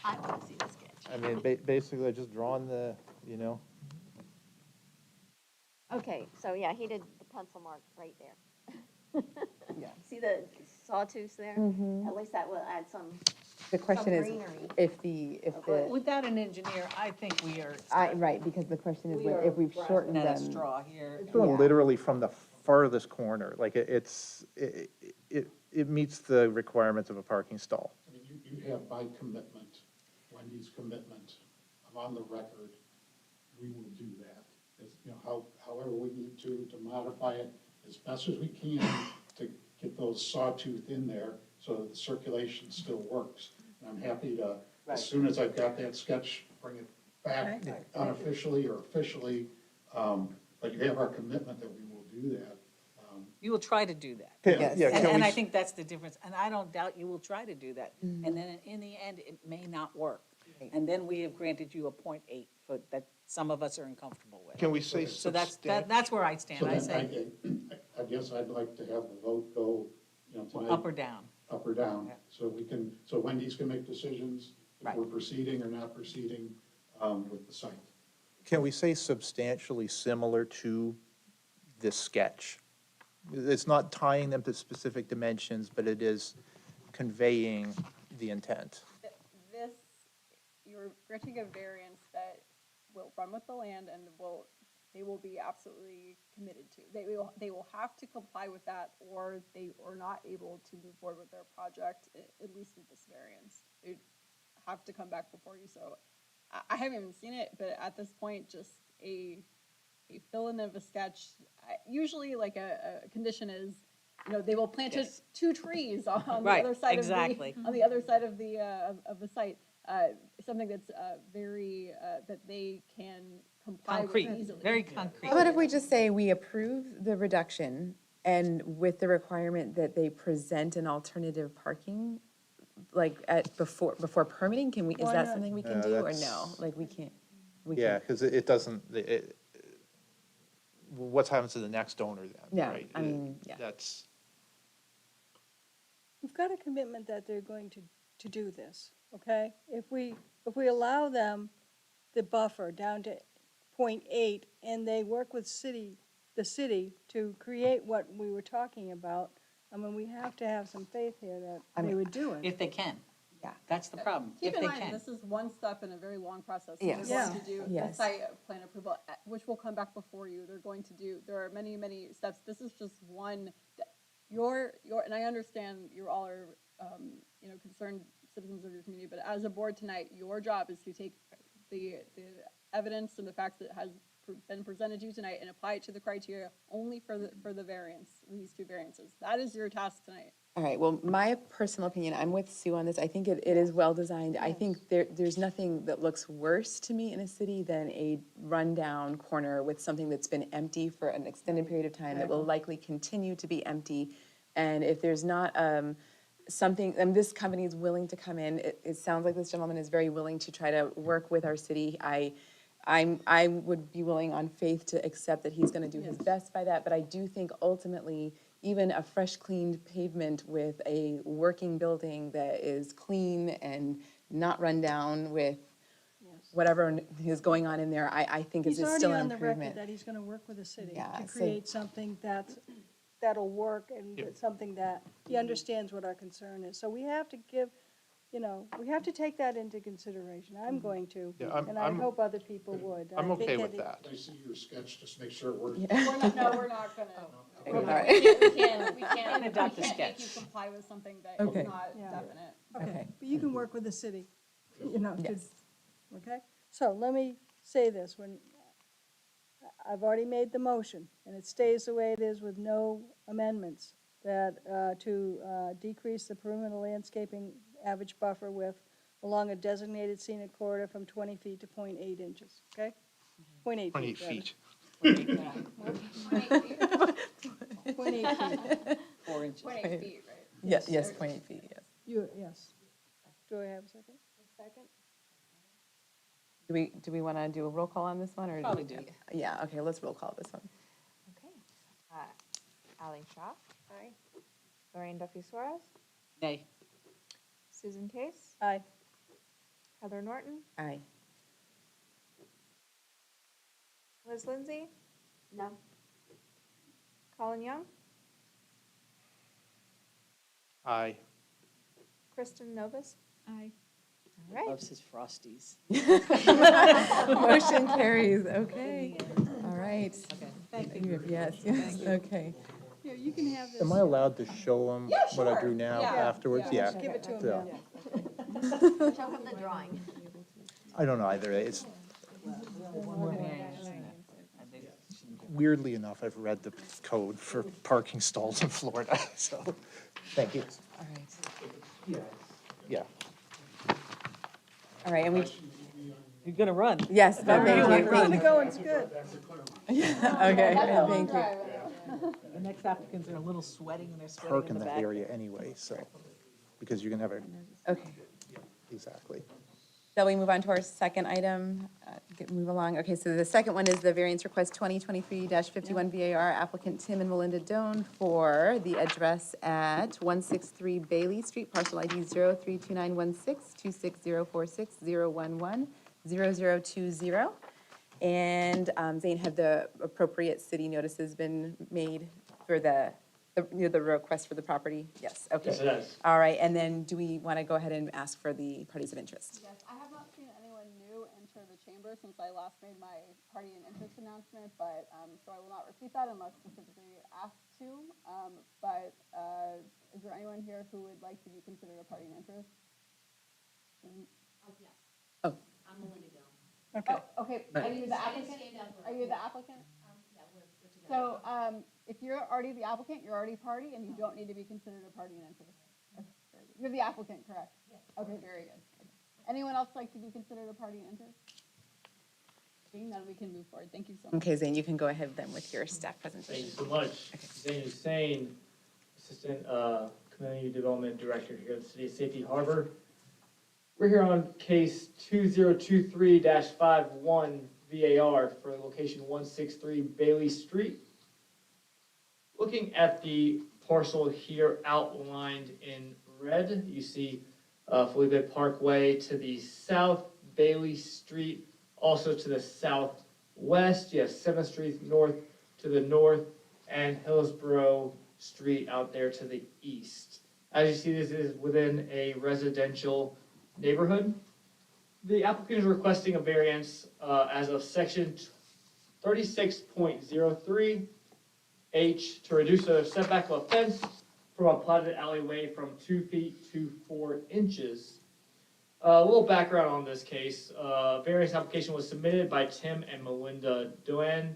Speaker 10: I want to see the sketch.
Speaker 5: I mean, basically, I just drawn the, you know,
Speaker 10: Okay, so yeah, he did the pencil mark right there.
Speaker 1: Yeah.
Speaker 10: See the sawtooth there? At least that will add some,
Speaker 1: The question is,
Speaker 10: greenery.
Speaker 1: if the,
Speaker 6: Without an engineer, I think we are.
Speaker 1: right, because the question is,
Speaker 6: we are
Speaker 1: if we've
Speaker 6: grasping
Speaker 1: shortened
Speaker 6: at a
Speaker 1: them.
Speaker 6: straw here.
Speaker 5: it's going
Speaker 1: Yeah.
Speaker 5: literally from the farthest corner, like it meets the requirements of a parking stall.
Speaker 9: I mean, you have my commitment, Wendy's commitment, I'm on the record, we will do that. As, you know, however we need to modify it as best as we can to get those sawtooth in there so that the circulation still works. And I'm happy to, as soon as I've got that sketch, bring it back unofficially or officially. But you have our commitment that we will do that.
Speaker 6: You will try to do that.
Speaker 1: Yes.
Speaker 5: Yeah, can
Speaker 6: And
Speaker 5: we
Speaker 6: I think that's the difference, and I don't doubt you will try to do that. And then in the end, it may not work. And then we have granted you a 0.8 foot that some of us are uncomfortable with.
Speaker 2: Can we say
Speaker 6: So
Speaker 2: substantial?
Speaker 6: that's where I stand.
Speaker 9: So
Speaker 6: I
Speaker 9: then
Speaker 6: say
Speaker 9: I guess I'd like to have the vote go, you know, tonight.
Speaker 6: up or down.
Speaker 9: Up or down,
Speaker 6: Yeah.
Speaker 9: so we can, so Wendy's can make decisions if
Speaker 6: Right.
Speaker 9: we're proceeding or not proceeding with the site.
Speaker 5: Can we say substantially similar to this sketch? It's not tying them to specific dimensions, but it is conveying the intent.
Speaker 4: This, you're granting a variance that will run with the land and they will be absolutely committed to. They will have to comply with that, or they are not able to move forward with their project, at least with this variance. They have to come back before you, so I haven't even seen it, but at this point, just a fill-in of a sketch. Usually, like a condition is, you know, they will plant
Speaker 6: Yes.
Speaker 4: 2 trees on the
Speaker 6: Right,
Speaker 4: other side
Speaker 6: exactly.
Speaker 4: of the, on the other side of the site. Something that's very, that they can comply with
Speaker 6: Concrete,
Speaker 4: easily.
Speaker 6: very concrete.
Speaker 1: How about if we just say we approve the reduction and with the requirement that they present an alternative parking, like before permitting, can we, is
Speaker 3: Why
Speaker 1: that
Speaker 3: not?
Speaker 1: something we can do or no?
Speaker 5: That's-
Speaker 1: Like we can't? we
Speaker 5: Yeah,
Speaker 1: can't-
Speaker 5: because it doesn't, what happens to the next owner then,
Speaker 1: Yeah,
Speaker 5: right?
Speaker 1: I mean, yeah.
Speaker 5: That's,
Speaker 3: We've got a commitment that they're going to do this, okay? If we allow them the buffer down to 0.8 and they work with the city to create what we were talking about, I mean, we have to have some faith here that they would do it.
Speaker 6: If they can.
Speaker 1: Yeah.
Speaker 6: That's the problem,
Speaker 4: Keep
Speaker 6: if
Speaker 4: in
Speaker 6: they
Speaker 4: mind,
Speaker 6: can.
Speaker 4: this is one step in a very long process. So
Speaker 1: Yes.
Speaker 4: They're going to do a
Speaker 1: Yes.
Speaker 4: site plan approval, which will come back before you. They're going to do, there are many, many steps. This is just one, and I understand you all are, you know, concerned citizens of your community, but as a board tonight, your job is to take the evidence and the facts that has been presented to you tonight and apply it to the criteria only for the variance, these 2 variances. That is your task tonight.
Speaker 1: All right, well, my personal opinion, I'm with Sue on this. I think it is well-designed. I think there's nothing that looks worse to me in a city than a rundown corner with something that's been empty for an extended period of time that will likely continue to be empty. And if there's not something, and this company is willing to come in, it sounds like this gentleman is very willing to try to work with our city. I would be willing on faith to accept that he's gonna do his best by that, but I do think ultimately, even a fresh cleaned pavement with a working building that is clean and not run down with whatever is going on in there, I think is
Speaker 3: He's already
Speaker 1: still an
Speaker 3: on the record
Speaker 1: improvement.
Speaker 3: that he's gonna work with the city
Speaker 1: Yeah,
Speaker 3: to
Speaker 1: so-
Speaker 3: create something that'll work and something that he understands what our concern is. So we have to give, you know, we have to take that into consideration. I'm going to,
Speaker 5: Yeah, I'm-
Speaker 3: and I
Speaker 5: I'm-
Speaker 3: hope other people would.
Speaker 5: I'm
Speaker 3: I think
Speaker 5: okay with
Speaker 3: it-
Speaker 5: that.
Speaker 9: I see your sketch, just make sure we're.
Speaker 4: We're not gonna.
Speaker 1: All
Speaker 4: We
Speaker 1: right.
Speaker 4: can't
Speaker 6: adopt the
Speaker 4: make
Speaker 6: sketch.
Speaker 4: you comply with something that
Speaker 1: Okay.
Speaker 4: is not
Speaker 3: Yeah.
Speaker 4: definite.
Speaker 3: Okay,
Speaker 1: Okay.
Speaker 3: but you can work with the city, you know, to,
Speaker 1: Yes.
Speaker 3: okay? So let me say this, I've already made the motion, and it stays the way it is with no amendments, that, to decrease the perimeter landscaping average buffer width along a designated scenic corridor from 20 feet to 0.8 inches, okay? 0.8
Speaker 2: 28
Speaker 3: feet. rather.
Speaker 2: feet.
Speaker 3: 0.8 feet.
Speaker 6: 4 inches.
Speaker 4: 28 feet, right?
Speaker 1: Yes, 28 feet, yes.
Speaker 3: Yes. Do I have a second? Second.
Speaker 1: Do we want to do a roll call on this one, or?
Speaker 6: Probably do.
Speaker 1: Yeah, okay, let's roll call this one.
Speaker 11: Okay. Ally Shaw. Aye. Lorraine Duffy Suarez.
Speaker 6: Nay.
Speaker 11: Susan Case.
Speaker 3: Aye.
Speaker 11: Heather Norton.
Speaker 1: Aye.
Speaker 11: Liz Lindsay.
Speaker 10: No?
Speaker 11: Colin Young.
Speaker 5: Aye.
Speaker 11: Kristen Novus.
Speaker 7: Aye.
Speaker 11: All right.
Speaker 6: Loves his Frosties.
Speaker 1: Motion carries, okay. All right.
Speaker 6: Okay, thank you.
Speaker 1: Yes, yes, okay.
Speaker 3: Here, you can have this.
Speaker 5: Am I allowed to show them what I do now
Speaker 6: Yeah.
Speaker 5: afterwards? Yeah.
Speaker 3: Give it to him
Speaker 5: So,
Speaker 3: now.
Speaker 10: Show him the drawing.
Speaker 5: I don't know either. It's,
Speaker 6: I think
Speaker 5: weirdly enough, I've read the code for parking stalls in Florida, so, thank you.
Speaker 1: All right.
Speaker 5: Yeah.
Speaker 1: All right, and we,
Speaker 6: You're gonna run.
Speaker 1: yes, thank you,
Speaker 3: The
Speaker 1: thank you.
Speaker 3: going's good.
Speaker 1: Okay, thank you.
Speaker 6: The next applicants are a little sweating and they're sweating
Speaker 5: Park
Speaker 6: in
Speaker 5: in
Speaker 6: the
Speaker 5: that
Speaker 6: back.
Speaker 5: area anyway, so, because you can have a,
Speaker 1: Okay,
Speaker 5: exactly.
Speaker 1: shall we move on to our second item? Move along. Okay, so the second one is the variance request 2023-51 VAR applicant Tim and Melinda Doan for the address at 163 Bailey Street, parcel ID 032916260460110020. And Zane, have the appropriate city notices been made for the request for the property? Yes, okay.
Speaker 8: Yes, it is.
Speaker 1: All right, and then do we want to go ahead and ask for the parties of interest?
Speaker 4: Yes, I have not seen anyone new enter the chamber since I last made my party and interest announcement, but, so I will not repeat that unless specifically asked to. But is there anyone here who would like to be considered a party in interest?
Speaker 1: Oh.
Speaker 3: Okay.
Speaker 4: Oh, okay, are you the applicant? Are you the applicant? So, if you're already the applicant, you're already party, and you don't need to be considered a party in interest. Okay, very good. You're the applicant, correct? Yes. Okay, very good. Anyone else like to be considered a party in interest? Seeing none, we can move forward. Thank you so much.
Speaker 1: Okay, Zane, you can go ahead then with your staff
Speaker 8: Thank
Speaker 1: presentation.
Speaker 8: you so much. Zane Hussein, Assistant Community Development Director here at the City of Safety Harbor. We're here on case 2023-51 VAR for location 163 Bailey Street. Looking at the parcel here outlined in red, you see Felipe Parkway to the south, Bailey Street also to the southwest. You have 7th Street north to the north, and Hillsborough Street out there to the east. As you see, this is within a residential neighborhood. The applicant is requesting a variance as of section 36.03 H to reduce the setback of a fence from a platted alleyway from 2 feet to 4 inches. A little background on this case. Variance application was submitted by Tim and Melinda Doan.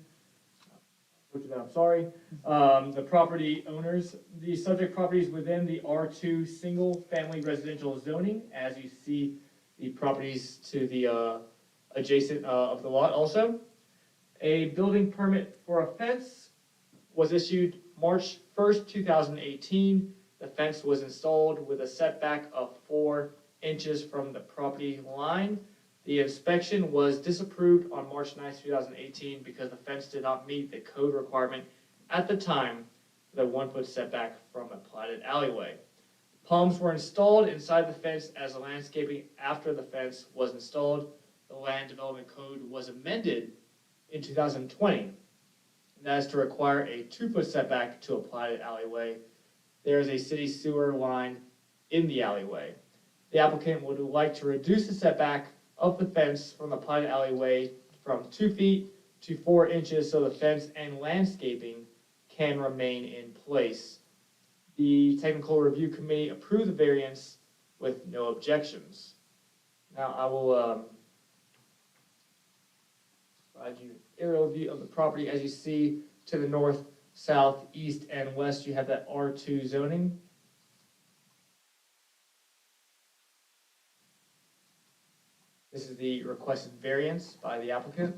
Speaker 8: I'm sorry. The property owners, the subject property is within the R2 single family residential zoning, as you see the properties to the adjacent of the lot also. A building permit for a fence was issued March 1st, 2018. The fence was installed with a setback of 4 inches from the property line. The inspection was disapproved on March 9th, 2018 because the fence did not meet the code requirement at the time for the 1-foot setback from a platted alleyway. Palms were installed inside the fence as landscaping after the fence was installed. The land development code was amended in 2020. And that is to require a 2-foot setback to a platted alleyway. There is a city sewer line in the alleyway. The applicant would like to reduce the setback of the fence from the platted alleyway from 2 feet to 4 inches so the fence and landscaping can remain in place. The technical review committee approved the variance with no objections. Now I will provide you an aerial view of the property. As you see to the north, south, east, and west, you have that R2 zoning. This is the requested variance by the applicant.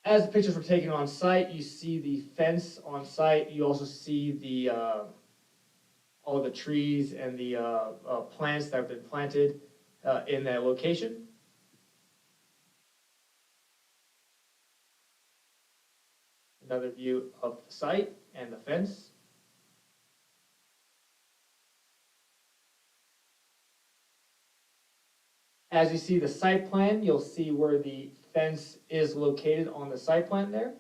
Speaker 8: As the pictures were taken on site, you see the fence on site. You also see the all the trees and the plants that have been planted in that location. Another view of the site and the fence. As you see the site plan, you'll see where the fence is located on the site plan there.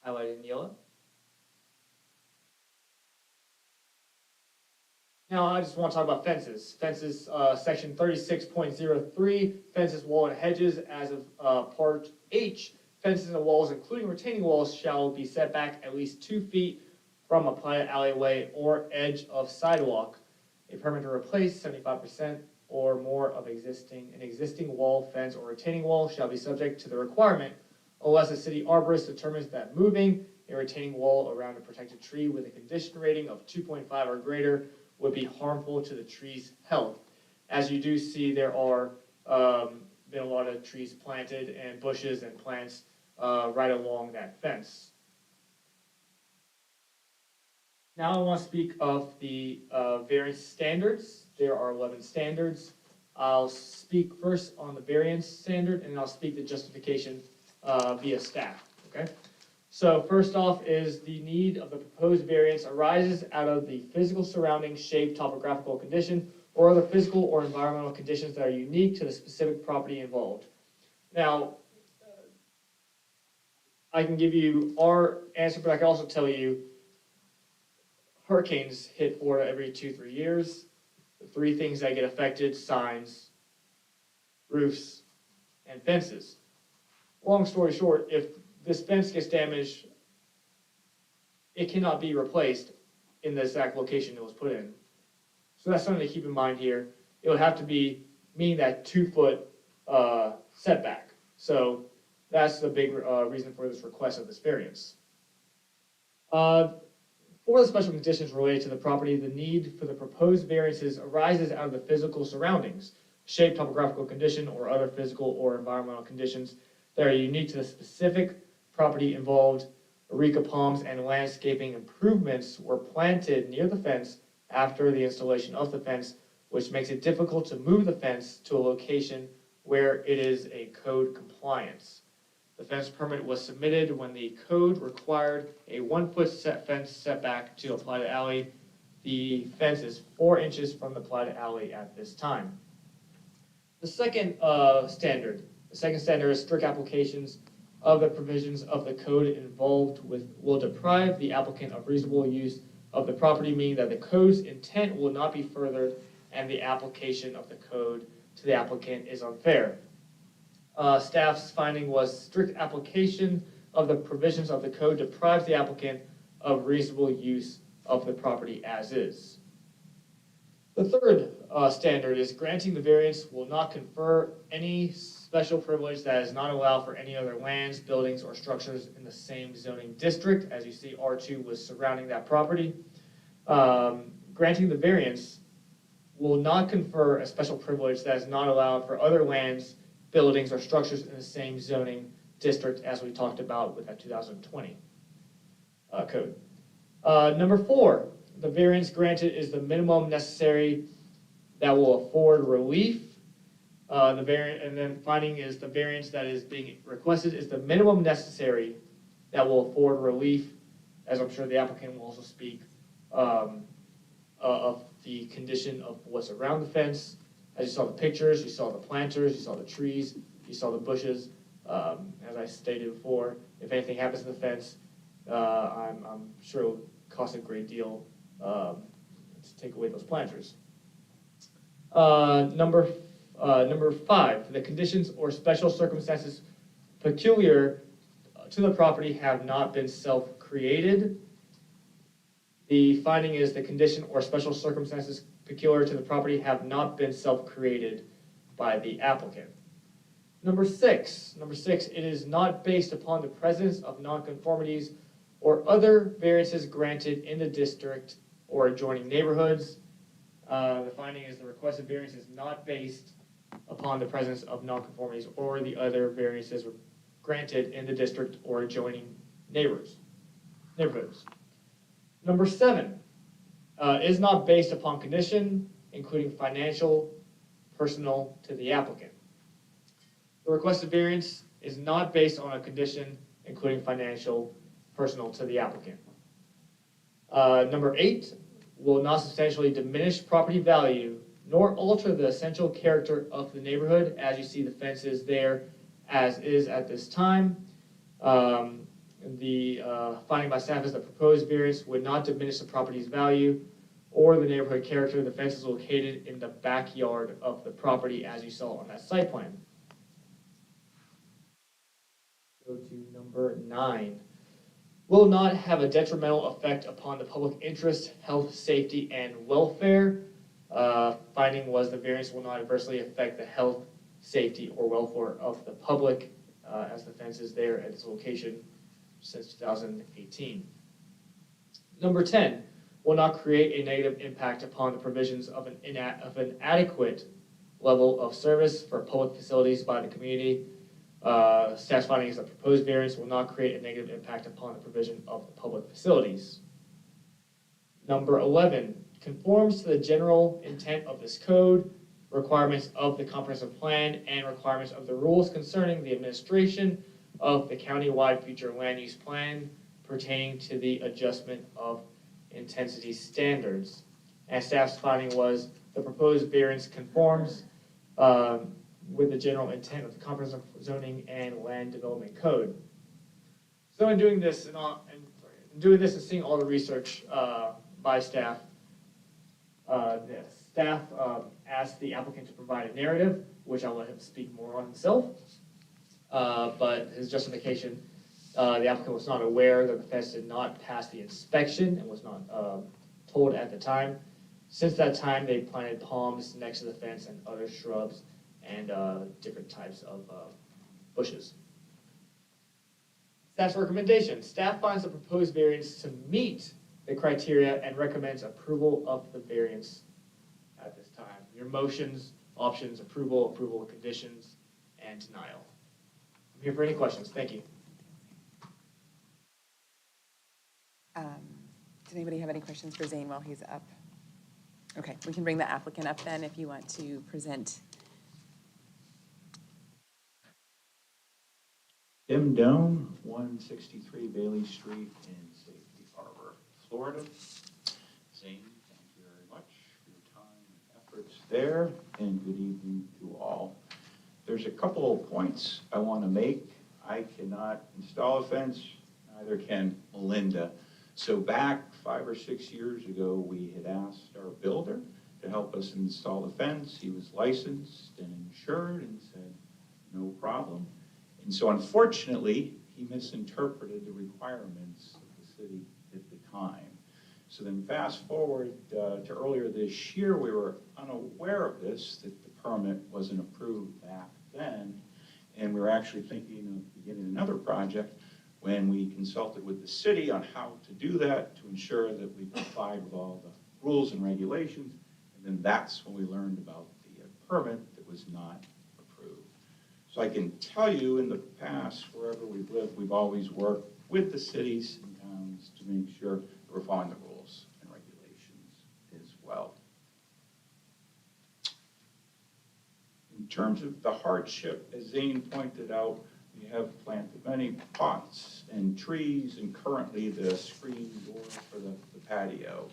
Speaker 8: Highlighted in yellow. Now I just want to talk about fences. Fences, section 36.03, fences, wall, and hedges. As of part H, fences and walls, including retaining walls, shall be set back at least 2 feet from a platted alleyway or edge of sidewalk. A permit to replace 75% or more of an existing wall, fence, or retaining wall shall be subject to the requirement unless a city arborist determines that moving a retaining wall around a protected tree with a condition rating of 2.5 or greater would be harmful to the tree's health. As you do see, there are been a lot of trees planted and bushes and plants right along that fence. Now I want to speak of the variance standards. There are 11 standards. I'll speak first on the variance standard, and I'll speak the justification via staff, okay? So first off is the need of the proposed variance arises out of the physical surrounding, shape, topographical condition, or other physical or environmental conditions that are unique to the specific property involved. Now, I can give you our answer, but I can also tell you hurricanes hit Florida every 2-3 years. The 3 things that get affected: signs, roofs, and fences. Long story short, if this fence gets damaged, it cannot be replaced in the exact location it was put in. So that's something to keep in mind here. It would have to be meeting that 2-foot setback. So that's the big reason for this request of this variance. For the special conditions related to the property, the need for the proposed variances arises out of the physical surroundings, shape, topographical condition, or other physical or environmental conditions that are unique to the specific property involved. Areca palms and landscaping improvements were planted near the fence after the installation of the fence, which makes it difficult to move the fence to a location where it is a code compliance. The fence permit was submitted when the code required a 1-foot fence setback to a platted alley. The fence is 4 inches from the platted alley at this time. The second standard is strict applications of the provisions of the code involved will deprive the applicant of reasonable use of the property, meaning that the code's intent will not be furthered and the application of the code to the applicant is unfair. Staff's finding was strict application of the provisions of the code deprives the applicant of reasonable use of the property as is. The third standard is granting the variance will not confer any special privilege that is not allowed for any other lands, buildings, or structures in the same zoning district. As you see, R2 was surrounding that property. Granting the variance will not confer a special privilege that is not allowed for other lands, buildings, or structures in the same zoning district as we talked about with that 2020 code. Number 4, the variance granted is the minimum necessary that will afford relief. And then finding is the variance that is being requested is the minimum necessary that will afford relief, as I'm sure the applicant will also speak of the condition of what's around the fence. As you saw the pictures, you saw the planters, you saw the trees, you saw the bushes. As I stated before, if anything happens to the fence, I'm sure it will cost a great deal to take away those planters. Number 5, the conditions or special circumstances peculiar to the property have not been self-created. The finding is the condition or special circumstances peculiar to the property have not been self-created by the applicant. Number 6, it is not based upon the presence of nonconformities or other variances granted in the district or adjoining neighborhoods. The finding is the requested variance is not based upon the presence of nonconformities or the other variances granted in the district or adjoining neighborhoods. Number 7, is not based upon condition, including financial, personal to the applicant. The requested variance is not based on a condition, including financial, personal to the applicant. Number 8, will not substantially diminish property value nor alter the essential character of the neighborhood, as you see the fence is there as is at this time. The finding by staff is the proposed variance would not diminish the property's value or the neighborhood character. The fence is located in the backyard of the property, as you saw on that site plan. Go to number 9. Will not have a detrimental effect upon the public interest, health, safety, and welfare. Finding was the variance will not adversely affect the health, safety, or welfare of the public, as the fence is there at its location since 2018. Number 10, will not create a negative impact upon the provisions of an adequate level of service for public facilities by the community. Staff's finding is that proposed variance will not create a negative impact upon the provision of the public facilities. Number 11, conforms to the general intent of this code, requirements of the comprehensive plan, and requirements of the rules concerning the administration of the county-wide future land use plan pertaining to the adjustment of intensity standards. And staff's finding was the proposed variance conforms with the general intent of the comprehensive zoning and land development code. So in doing this and seeing all the research by staff, the staff asked the applicant to provide a narrative, which I'll let him speak more on himself. But his justification, the applicant was not aware that the fence did not pass the inspection and was not told at the time. Since that time, they planted palms next to the fence and other shrubs and different types of bushes. Staff's recommendation. Staff finds the proposed variance to meet the criteria and recommends approval of the variance at this time. Your motions, options, approval of conditions, and denial. I'm here for any questions. Thank you.
Speaker 1: Does anybody have any questions for Zane while he's up? Okay, we can bring the applicant up then if you want to present.
Speaker 12: Tim Doan, 163 Bailey Street in Safety Harbor, Florida. Zane, thank you very much for your time and efforts there, and good evening to all. There's a couple of points I want to make. I cannot install a fence, neither can Melinda. So back 5 or 6 years ago, we had asked our builder to help us install the fence. He was licensed and insured and said, no problem. And so unfortunately, he misinterpreted the requirements of the city at the time. So then fast forward to earlier this year, we were unaware of this, that the permit wasn't approved back then. And we were actually thinking of beginning another project when we consulted with the city on how to do that to ensure that we complied with all the rules and regulations. And then that's when we learned about the permit that was not approved. So I can tell you in the past, wherever we've lived, we've always worked with the cities and towns to make sure that we're following the rules and regulations as well. In terms of the hardship, as Zane pointed out, we have planted many pots and trees, and currently the screen door for the patio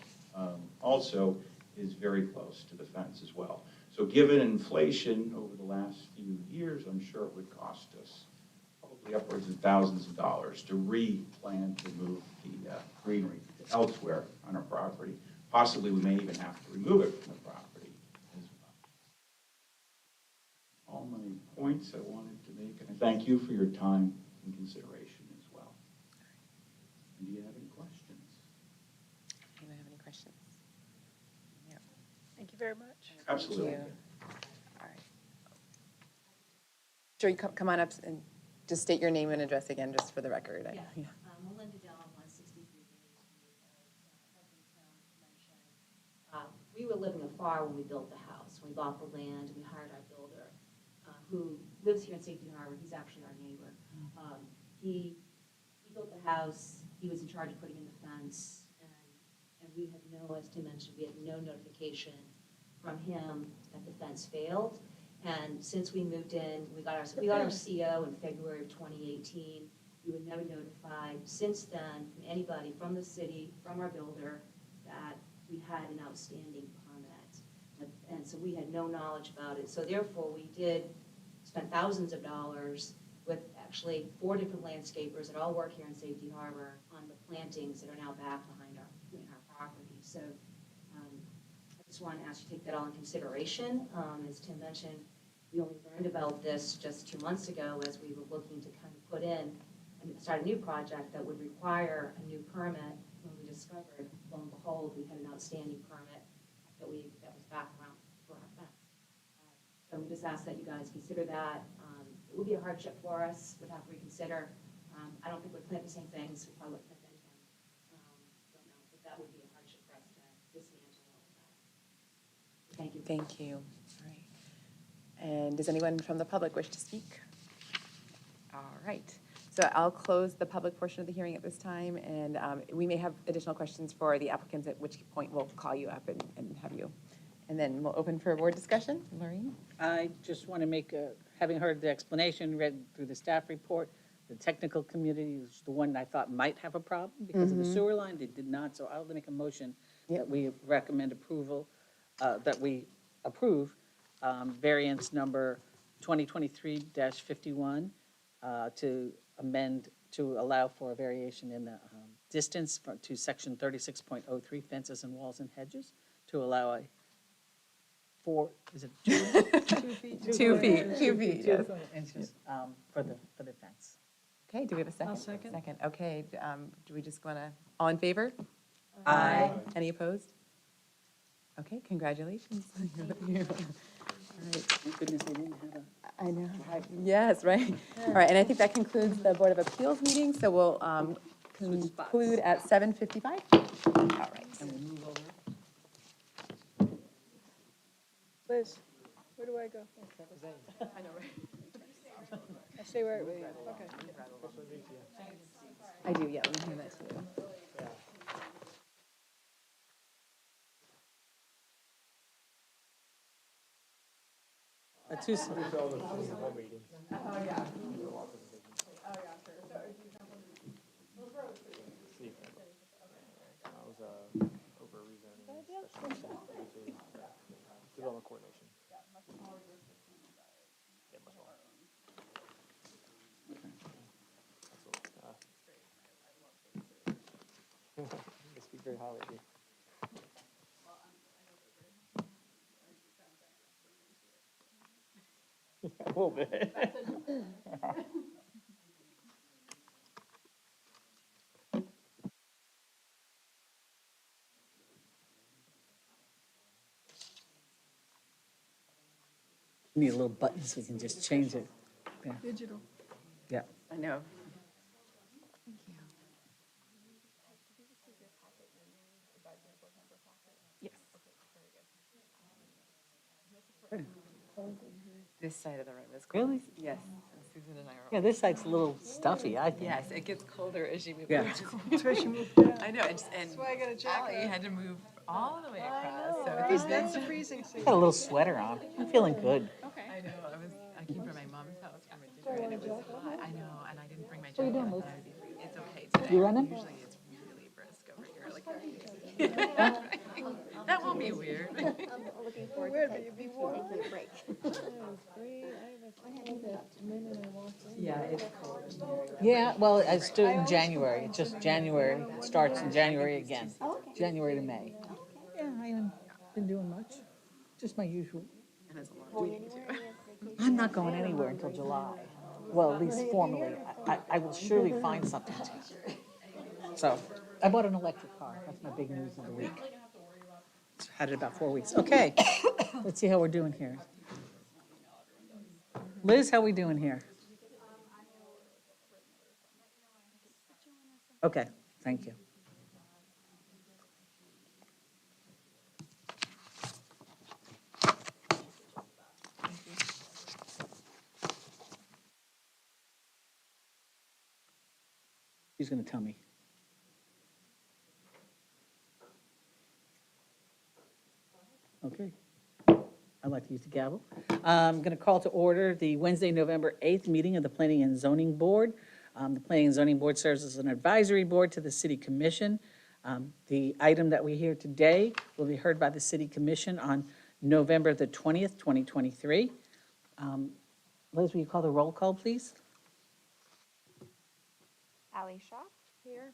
Speaker 12: also is very close to the fence as well. So given inflation over the last few years, I'm sure it would cost us probably upwards of thousands of dollars to replant and move the greenery elsewhere on our property. Possibly we may even have to remove it from the property as well. All my points I wanted to make, and I thank you for your time and consideration as well. And do you have any questions?
Speaker 1: Anyone have any questions? Yeah.
Speaker 3: Thank you very much.
Speaker 12: Absolutely.
Speaker 1: Thank you. All right. Sure, you come on up and just state your name and address again, just for the record.
Speaker 13: Yeah. Melinda Dell, 163 Bailey Street, as Tom mentioned. We were living afar when we built the house. We bought the land, we hired our builder. who lives here in Safety Harbor, he's actually our neighbor. He built the house, he was in charge of putting in the fence, and we had no, as Tim mentioned, we had no notification from him that the fence failed. And since we moved in, we got our CO in February of 2018. We were never notified since then from anybody, from the city, from our builder, that we had an outstanding permit. And so we had no knowledge about it. So therefore, we did spend thousands of dollars with actually 4 different landscapers that all work here in Safety Harbor on the plantings that are now back behind our property. So I just want to ask you to take that all in consideration. As Tim mentioned, we only learned about this just 2 months ago as we were looking to kind of put in and start a new project that would require a new permit. When we discovered, lo and behold, we had an outstanding permit that was back around for our fence. So we just ask that you guys consider that. It would be a hardship for us, would have to reconsider. I don't think we'd plant the same things, we probably wouldn't plant anything. Don't know, but that would be a hardship for us to dismantle all of that. Thank you.
Speaker 1: Thank you. All right. And does anyone from the public wish to speak? All right. So I'll close the public portion of the hearing at this time, and we may have additional questions for the applicants, at which point we'll call you up and have you. And then we'll open for board discussion. Maureen?
Speaker 6: I just want to make, having heard the explanation, read through the staff report, the technical community is the one I thought might have a problem because of the sewer line. They did not, so I'll make a motion that we recommend approval, that we approve variance number 2023-51 to amend, to allow for a variation in the distance to section 36.03 fences and walls and hedges, to allow a 4, is it 2?
Speaker 1: 2 feet, 2 feet, yes.
Speaker 6: Inches for the fence.
Speaker 1: Okay, do we have a second?
Speaker 3: I'll second.
Speaker 1: Second, okay. Do we just want to, all in favor?
Speaker 6: Aye.
Speaker 1: Any opposed? Okay, congratulations. All right.
Speaker 6: Thank goodness we didn't have a.
Speaker 1: I know. Yes, right. All right, and I think that concludes the Board of Appeals meeting, so we'll conclude at 7:55. All right.
Speaker 6: And we'll move over.
Speaker 3: Liz, where do I go?
Speaker 1: I know, right?
Speaker 3: I stay right with you, okay.
Speaker 1: I do, yeah, let me hand that to you.
Speaker 2: Development coordination. They speak very highly of you. A little bit.
Speaker 6: Need a little button so we can just change it. Yeah.
Speaker 3: Digital.
Speaker 6: Yeah.
Speaker 1: I know. Yes. This side of the room is cold.
Speaker 6: Really?
Speaker 1: Yes, Susan and I are.
Speaker 6: Yeah, this side's a little stuffy, I think.
Speaker 1: Yes, it gets colder as you move.
Speaker 6: Yeah.
Speaker 1: around.
Speaker 3: That's why she moved down.
Speaker 1: I know, and
Speaker 3: That's why I got a jacket
Speaker 1: Allie
Speaker 3: on.
Speaker 1: had to move all the way across, so
Speaker 3: Right, that's the freezing season.
Speaker 6: Got a little sweater on. I'm feeling good.
Speaker 7: Okay.
Speaker 1: I know, I came from my mom's house from Detroit, and it was hot, I know, and I didn't bring my jacket. I thought I'd be free. It's okay today.
Speaker 6: You running?
Speaker 1: Usually it's really brisk over here, like. That won't be weird.
Speaker 3: Weird, but you'd be warm.
Speaker 1: Yeah, it's cold.
Speaker 6: Yeah, well, it's due in January. It's just January, starts in January again. January to May. Yeah, I haven't been doing much. Just my usual.
Speaker 1: And it's a long week too.
Speaker 6: I'm not going anywhere until July. Well, at least formally. I will surely find something to. So, I bought an electric car. That's my big news of the week. Had it about 4 weeks. Okay, let's see how we're doing here. Liz, how we doing here? Okay, thank you. She's going to tell me. Okay. I'd like to use the gavel. I'm going to call to order the Wednesday, November 8th meeting of the Planning and Zoning Board. The Planning and Zoning Board serves as an advisory board to the City Commission. The item that we hear today will be heard by the City Commission on November the 20th, 2023. Liz, will you call the roll call, please?
Speaker 11: Ally Shaw. Here.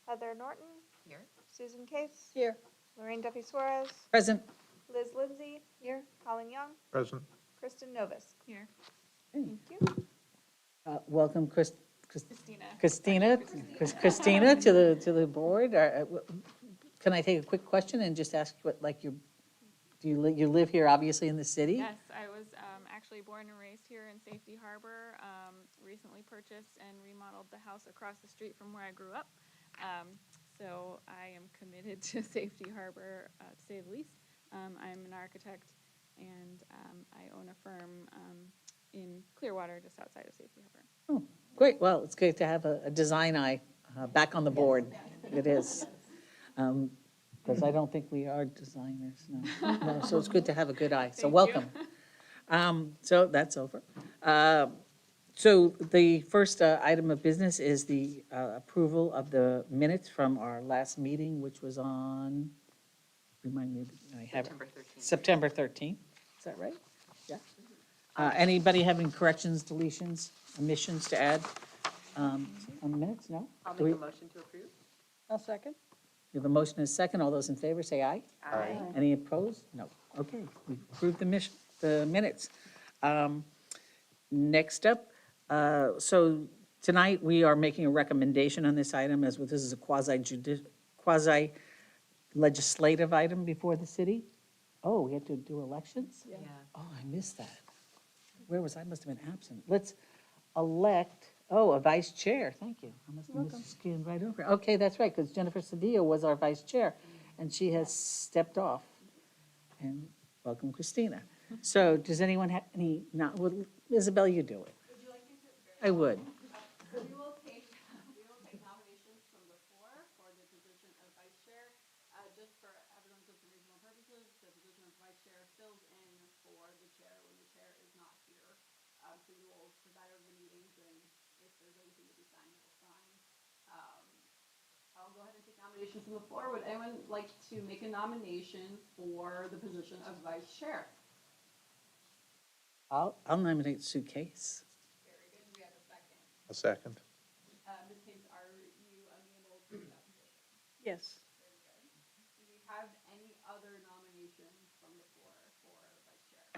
Speaker 11: Heather Norton.
Speaker 10: Here.
Speaker 11: Susan Case.
Speaker 3: Here.
Speaker 11: Lorraine Duffy Suarez.
Speaker 6: Present.
Speaker 11: Liz Lindsay. Here. Colin Young.
Speaker 5: Present.
Speaker 11: Kristen Novus.
Speaker 7: Here.
Speaker 11: Thank you.
Speaker 6: Welcome,
Speaker 7: Christina.
Speaker 6: Christina to the board. Can I take a quick question and just ask what, like, you live here, obviously, in the city?
Speaker 7: Yes, I was actually born and raised here in Safety Harbor. Recently purchased and remodeled the house across the street from where I grew up. So I am committed to Safety Harbor, to say the least. I'm an architect, and I own a firm in Clearwater, just outside of Safety Harbor.
Speaker 6: Oh, great. Well, it's great to have a design eye back on the board. It is. Because I don't think we are designers, no. No, so it's good to have a good eye. So
Speaker 7: Thank
Speaker 6: welcome. So that's over. So the first item of business is the approval of the minutes from our last meeting, which was on, remind me, I have it. September 13th. Is that right? Yeah. Anybody have any corrections, deletions, omissions to add on the minutes? No?
Speaker 1: I'll
Speaker 6: Do
Speaker 1: make
Speaker 6: we-
Speaker 1: a motion to approve.
Speaker 3: I'll second.
Speaker 6: We have a motion and a second. All those in favor, say aye.
Speaker 1: Aye.
Speaker 6: Any opposed? No. Okay, we approved the minutes. Next up, so tonight we are making a recommendation on this item as this is a quasi legislative item before the city. Oh, we have to do elections?
Speaker 10: Yeah.
Speaker 6: Oh, I missed that. Where was I? Must have been absent. Let's elect, a vice chair. Thank you. I must have skimmed right over. Okay, that's right, because Jennifer Cedillo was our vice chair, and she has stepped off. And welcome, Christina. So does anyone have any, Isabel, you do it. Would you like me to? I would.
Speaker 4: We will take nominations from the floor for the position of vice chair. Just for everyone's informational purposes, the position of vice chair fills in for the chair when the chair is not here. So you will preside over the meetings, and if there's anything to be signed, you'll sign. I'll go ahead and take nominations from the floor. Would anyone like to make a nomination for the position of vice chair?
Speaker 6: I'll nominate Sue Case.
Speaker 4: Very good. Do we have a second?
Speaker 5: A second.
Speaker 4: Ms. Case, are you amenable to that position?
Speaker 3: Yes.
Speaker 4: Very good. Do we have any other nominations from the floor for vice chair?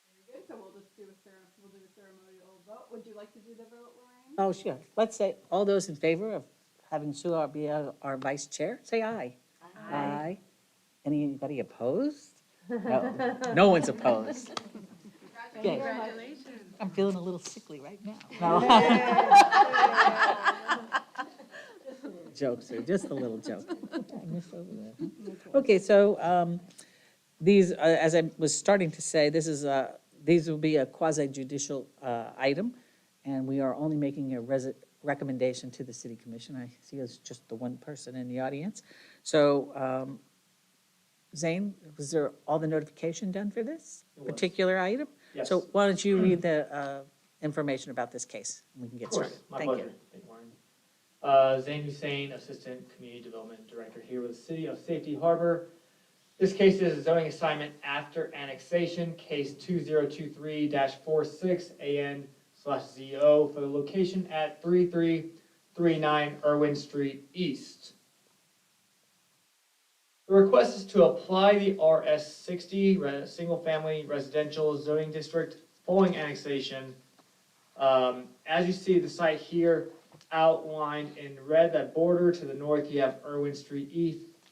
Speaker 4: Very good, so we'll just do a ceremonial vote. Would you like to do the vote, Lorraine?
Speaker 6: Oh, sure. Let's say, all those in favor of having Sue be our vice chair, say aye. Aye. Anybody opposed? No, no one's opposed. Okay.
Speaker 4: Congratulations.
Speaker 6: I'm feeling a little sickly right now. No. Jokes are just a little joke. I missed over that. Okay, so these, as I was starting to say, these will be a quasi judicial item, and we are only making a recommendation to the City Commission. I see it's just the one person in the audience. So, Zane, was there all the notification done for this particular item?
Speaker 8: Yes.
Speaker 6: So why don't you read the information about this case, and we can get
Speaker 8: Of course,
Speaker 6: started.
Speaker 8: my
Speaker 6: Thank
Speaker 8: pleasure.
Speaker 6: you.
Speaker 8: Thank you, Lauren. Zane Hussein, Assistant Community Development Director here with the City of Safety Harbor. This case is a zoning assignment after annexation, case 2023-46 AN/ZO for the location at 3339 Irwin Street East. The request is to apply the RS60 Single Family Residential Zoning District following annexation. As you see the site here outlined in red, that border to the north you have Irwin Street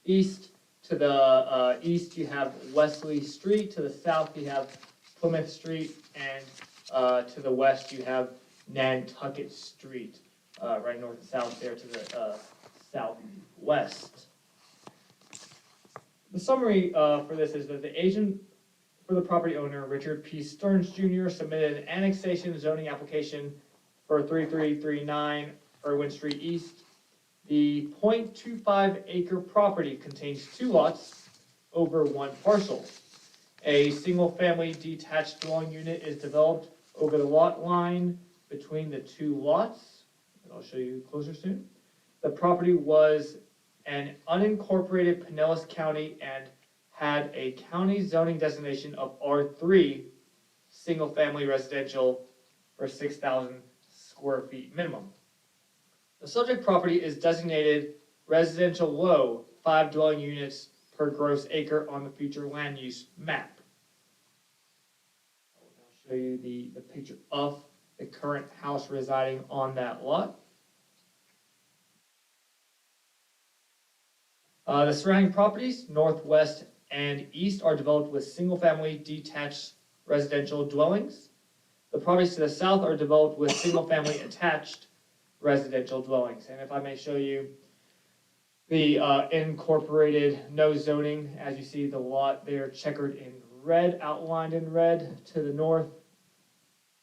Speaker 8: East. To the east you have Wesley Street. To the south you have Plymouth Street. And to the west you have Nantucket Street. Right north and south there to the southwest. The summary for this is that the for the property owner, Richard P. Stearns Jr., submitted an annexation zoning application for 3339 Irwin Street East. The .25 acre property contains 2 lots over 1 parcel. A single-family detached dwelling unit is developed over the lot line between the 2 lots. And I'll show you closer soon. The property was an unincorporated Pinellas County and had a county zoning designation of R3, single-family residential for 6,000 square feet minimum. The subject property is designated residential low, 5 dwelling units per gross acre on the future land use map. I will now show you the picture of the current house residing on that lot. The surrounding properties, northwest and east, are developed with single-family detached residential dwellings. The properties to the south are developed with single-family attached residential dwellings. And if I may show you the incorporated no zoning, as you see the lot there checkered in red, outlined in red, to the north,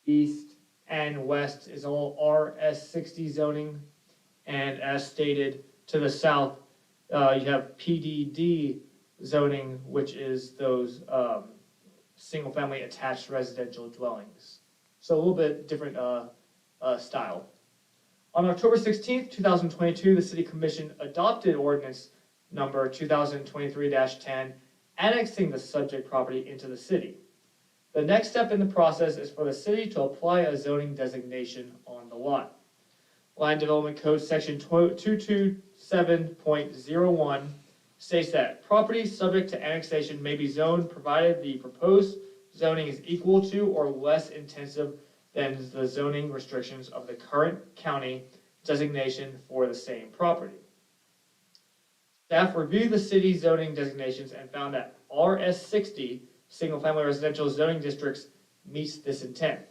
Speaker 8: east, and west is all RS60 zoning. And as stated, to the south, you have PDD zoning, which is those single-family attached residential dwellings. So a little bit different style. On October 16th, 2022, the City Commission adopted ordinance number 2023-10, annexing the subject property into the city. The next step in the process is for the city to apply a zoning designation on the lot. Land Development Code Section 227.01 states that property subject to annexation may be zoned provided the proposed zoning is equal to or less intensive than the zoning restrictions of the current county designation for the same property. Staff reviewed the city zoning designations and found that RS60, single-family residential zoning districts, meets this intent.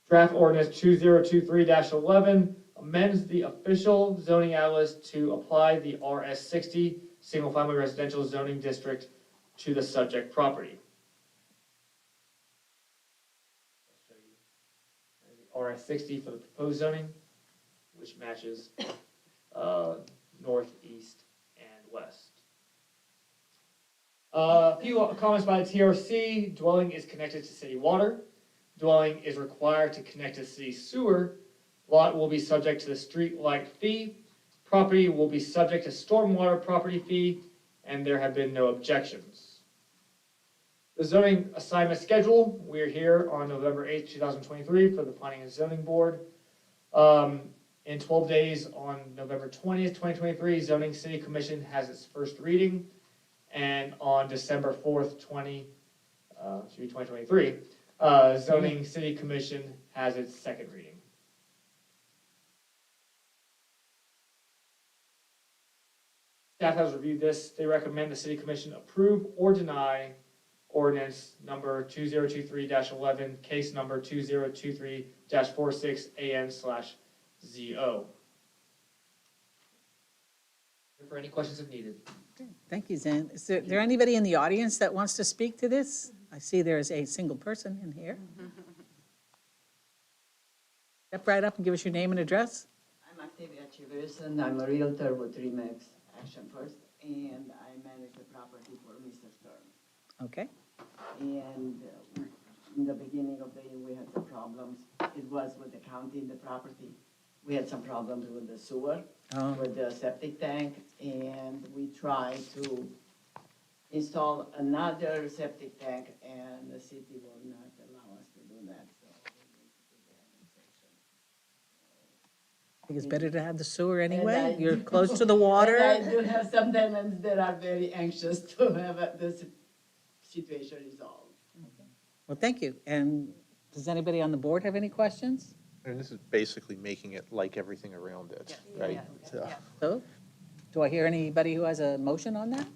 Speaker 8: Draft Ordinance 2023-11 amends the official zoning atlas to apply the RS60, single-family residential zoning district, to the subject property. RS60 for the proposed zoning, which matches north, east, and west. A few comments by the TRC. Dwelling is connected to city water. Dwelling is required to connect to city sewer. Lot will be subject to the street light fee. Property will be subject to stormwater property fee, and there have been no objections. The zoning assignment schedule, we're here on November 8th, 2023 for the Planning and Zoning Board. In 12 days on November 20th, 2023, Zoning City Commission has its first reading. And on December 4th, 2023, Zoning City Commission has its second reading. Staff has reviewed this. They recommend the City Commission approve or deny ordinance number 2023-11, case number 2023-46AN/ZO. For any questions if needed.
Speaker 6: Thank you, Zan. Is there anybody in the audience that wants to speak to this? I see there's a single person in here. Step right up and give us your name and address.
Speaker 14: I'm Octavia Chiverson. I'm a realtor with Remax Action First, and I manage the property for Mr. Stern.
Speaker 6: Okay.
Speaker 14: And in the beginning of the year, we had some problems. It was with the county and the property. We had some problems with the sewer, with the septic tank, and we tried to install another septic tank, and the city will not allow us to do that, so we need to do the annexation.
Speaker 6: I think it's better to have the sewer anyway.
Speaker 14: And I
Speaker 6: You're
Speaker 14: do-
Speaker 6: close to the water.
Speaker 14: And I do have some tenants that are very anxious to have this situation resolved.
Speaker 6: Well, thank you. And does anybody on the board have any questions?
Speaker 5: And this is basically making it like everything around it, right? So-
Speaker 6: So, do I hear anybody who has a motion on that?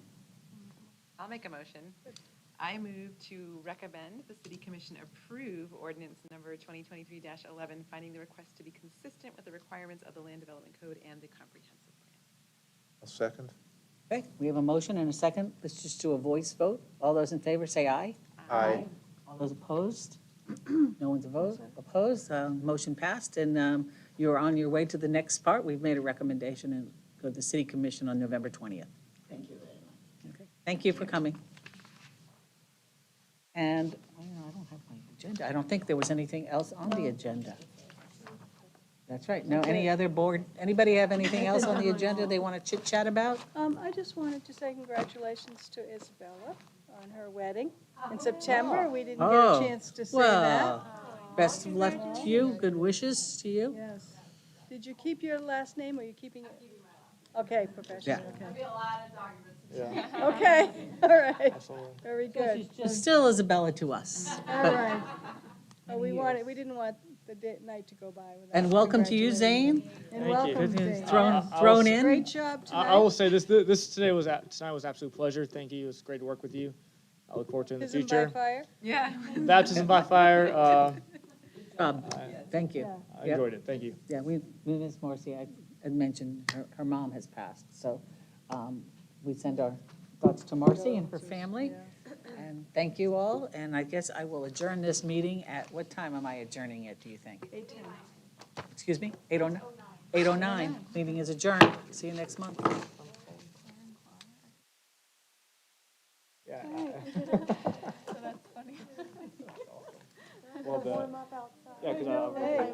Speaker 15: I'll make a motion. I move to recommend the City Commission approve ordinance number 2023-11, finding the request to be consistent with the requirements of the Land Development Code and the Comprehensive Plan.
Speaker 5: A second?
Speaker 6: Okay, we have a motion and a second. Let's just do a voice vote. All those in favor say aye.
Speaker 5: Aye.
Speaker 6: All those opposed? No one's opposed, motion passed, and you're on your way to the next part. We've made a recommendation and go to the city commission on November 20th.
Speaker 14: Thank you very much.
Speaker 6: Okay. Thank you for coming. And, I don't have my agenda. I don't think there was anything else on the agenda. That's right. No, any other board, anybody have anything else on the agenda they want to chit chat about?
Speaker 3: I just wanted to say congratulations to Isabella on her wedding in September. We didn't get a chance to say that.
Speaker 6: Well, best of luck to you. Good wishes to you.
Speaker 3: Yes. Did you keep your last name, or are you keeping it? Okay, professional, okay. Okay, all right. Very good.
Speaker 6: She's still Isabella to us.
Speaker 3: All right. Oh, we didn't want the night to go by without.
Speaker 6: And welcome to you, Zane.
Speaker 3: And welcome,
Speaker 6: Good news.
Speaker 3: Zane.
Speaker 6: Thrown in.
Speaker 3: Great job tonight.
Speaker 8: I will say this tonight was an absolute pleasure. Thank you. It was great to work with you. I look forward to it in the
Speaker 3: Baptism
Speaker 8: future.
Speaker 3: by fire?
Speaker 7: Yeah.
Speaker 8: Baptism by fire.
Speaker 6: Thank you.
Speaker 8: I enjoyed it. Thank you.
Speaker 6: Yeah, Ms. Morrissey, I had mentioned her mom has passed, so we send our thoughts to Marcy and her family. And thank you all, and I guess I will adjourn this meeting at, what time am I adjourning it, do you think?
Speaker 3: 8:10.
Speaker 6: Excuse me, 8:09? 8:09, meeting is adjourned. See you next month.
Speaker 8: Yeah.
Speaker 7: So that's funny.
Speaker 8: Well done. Yeah, because
Speaker 3: Hey.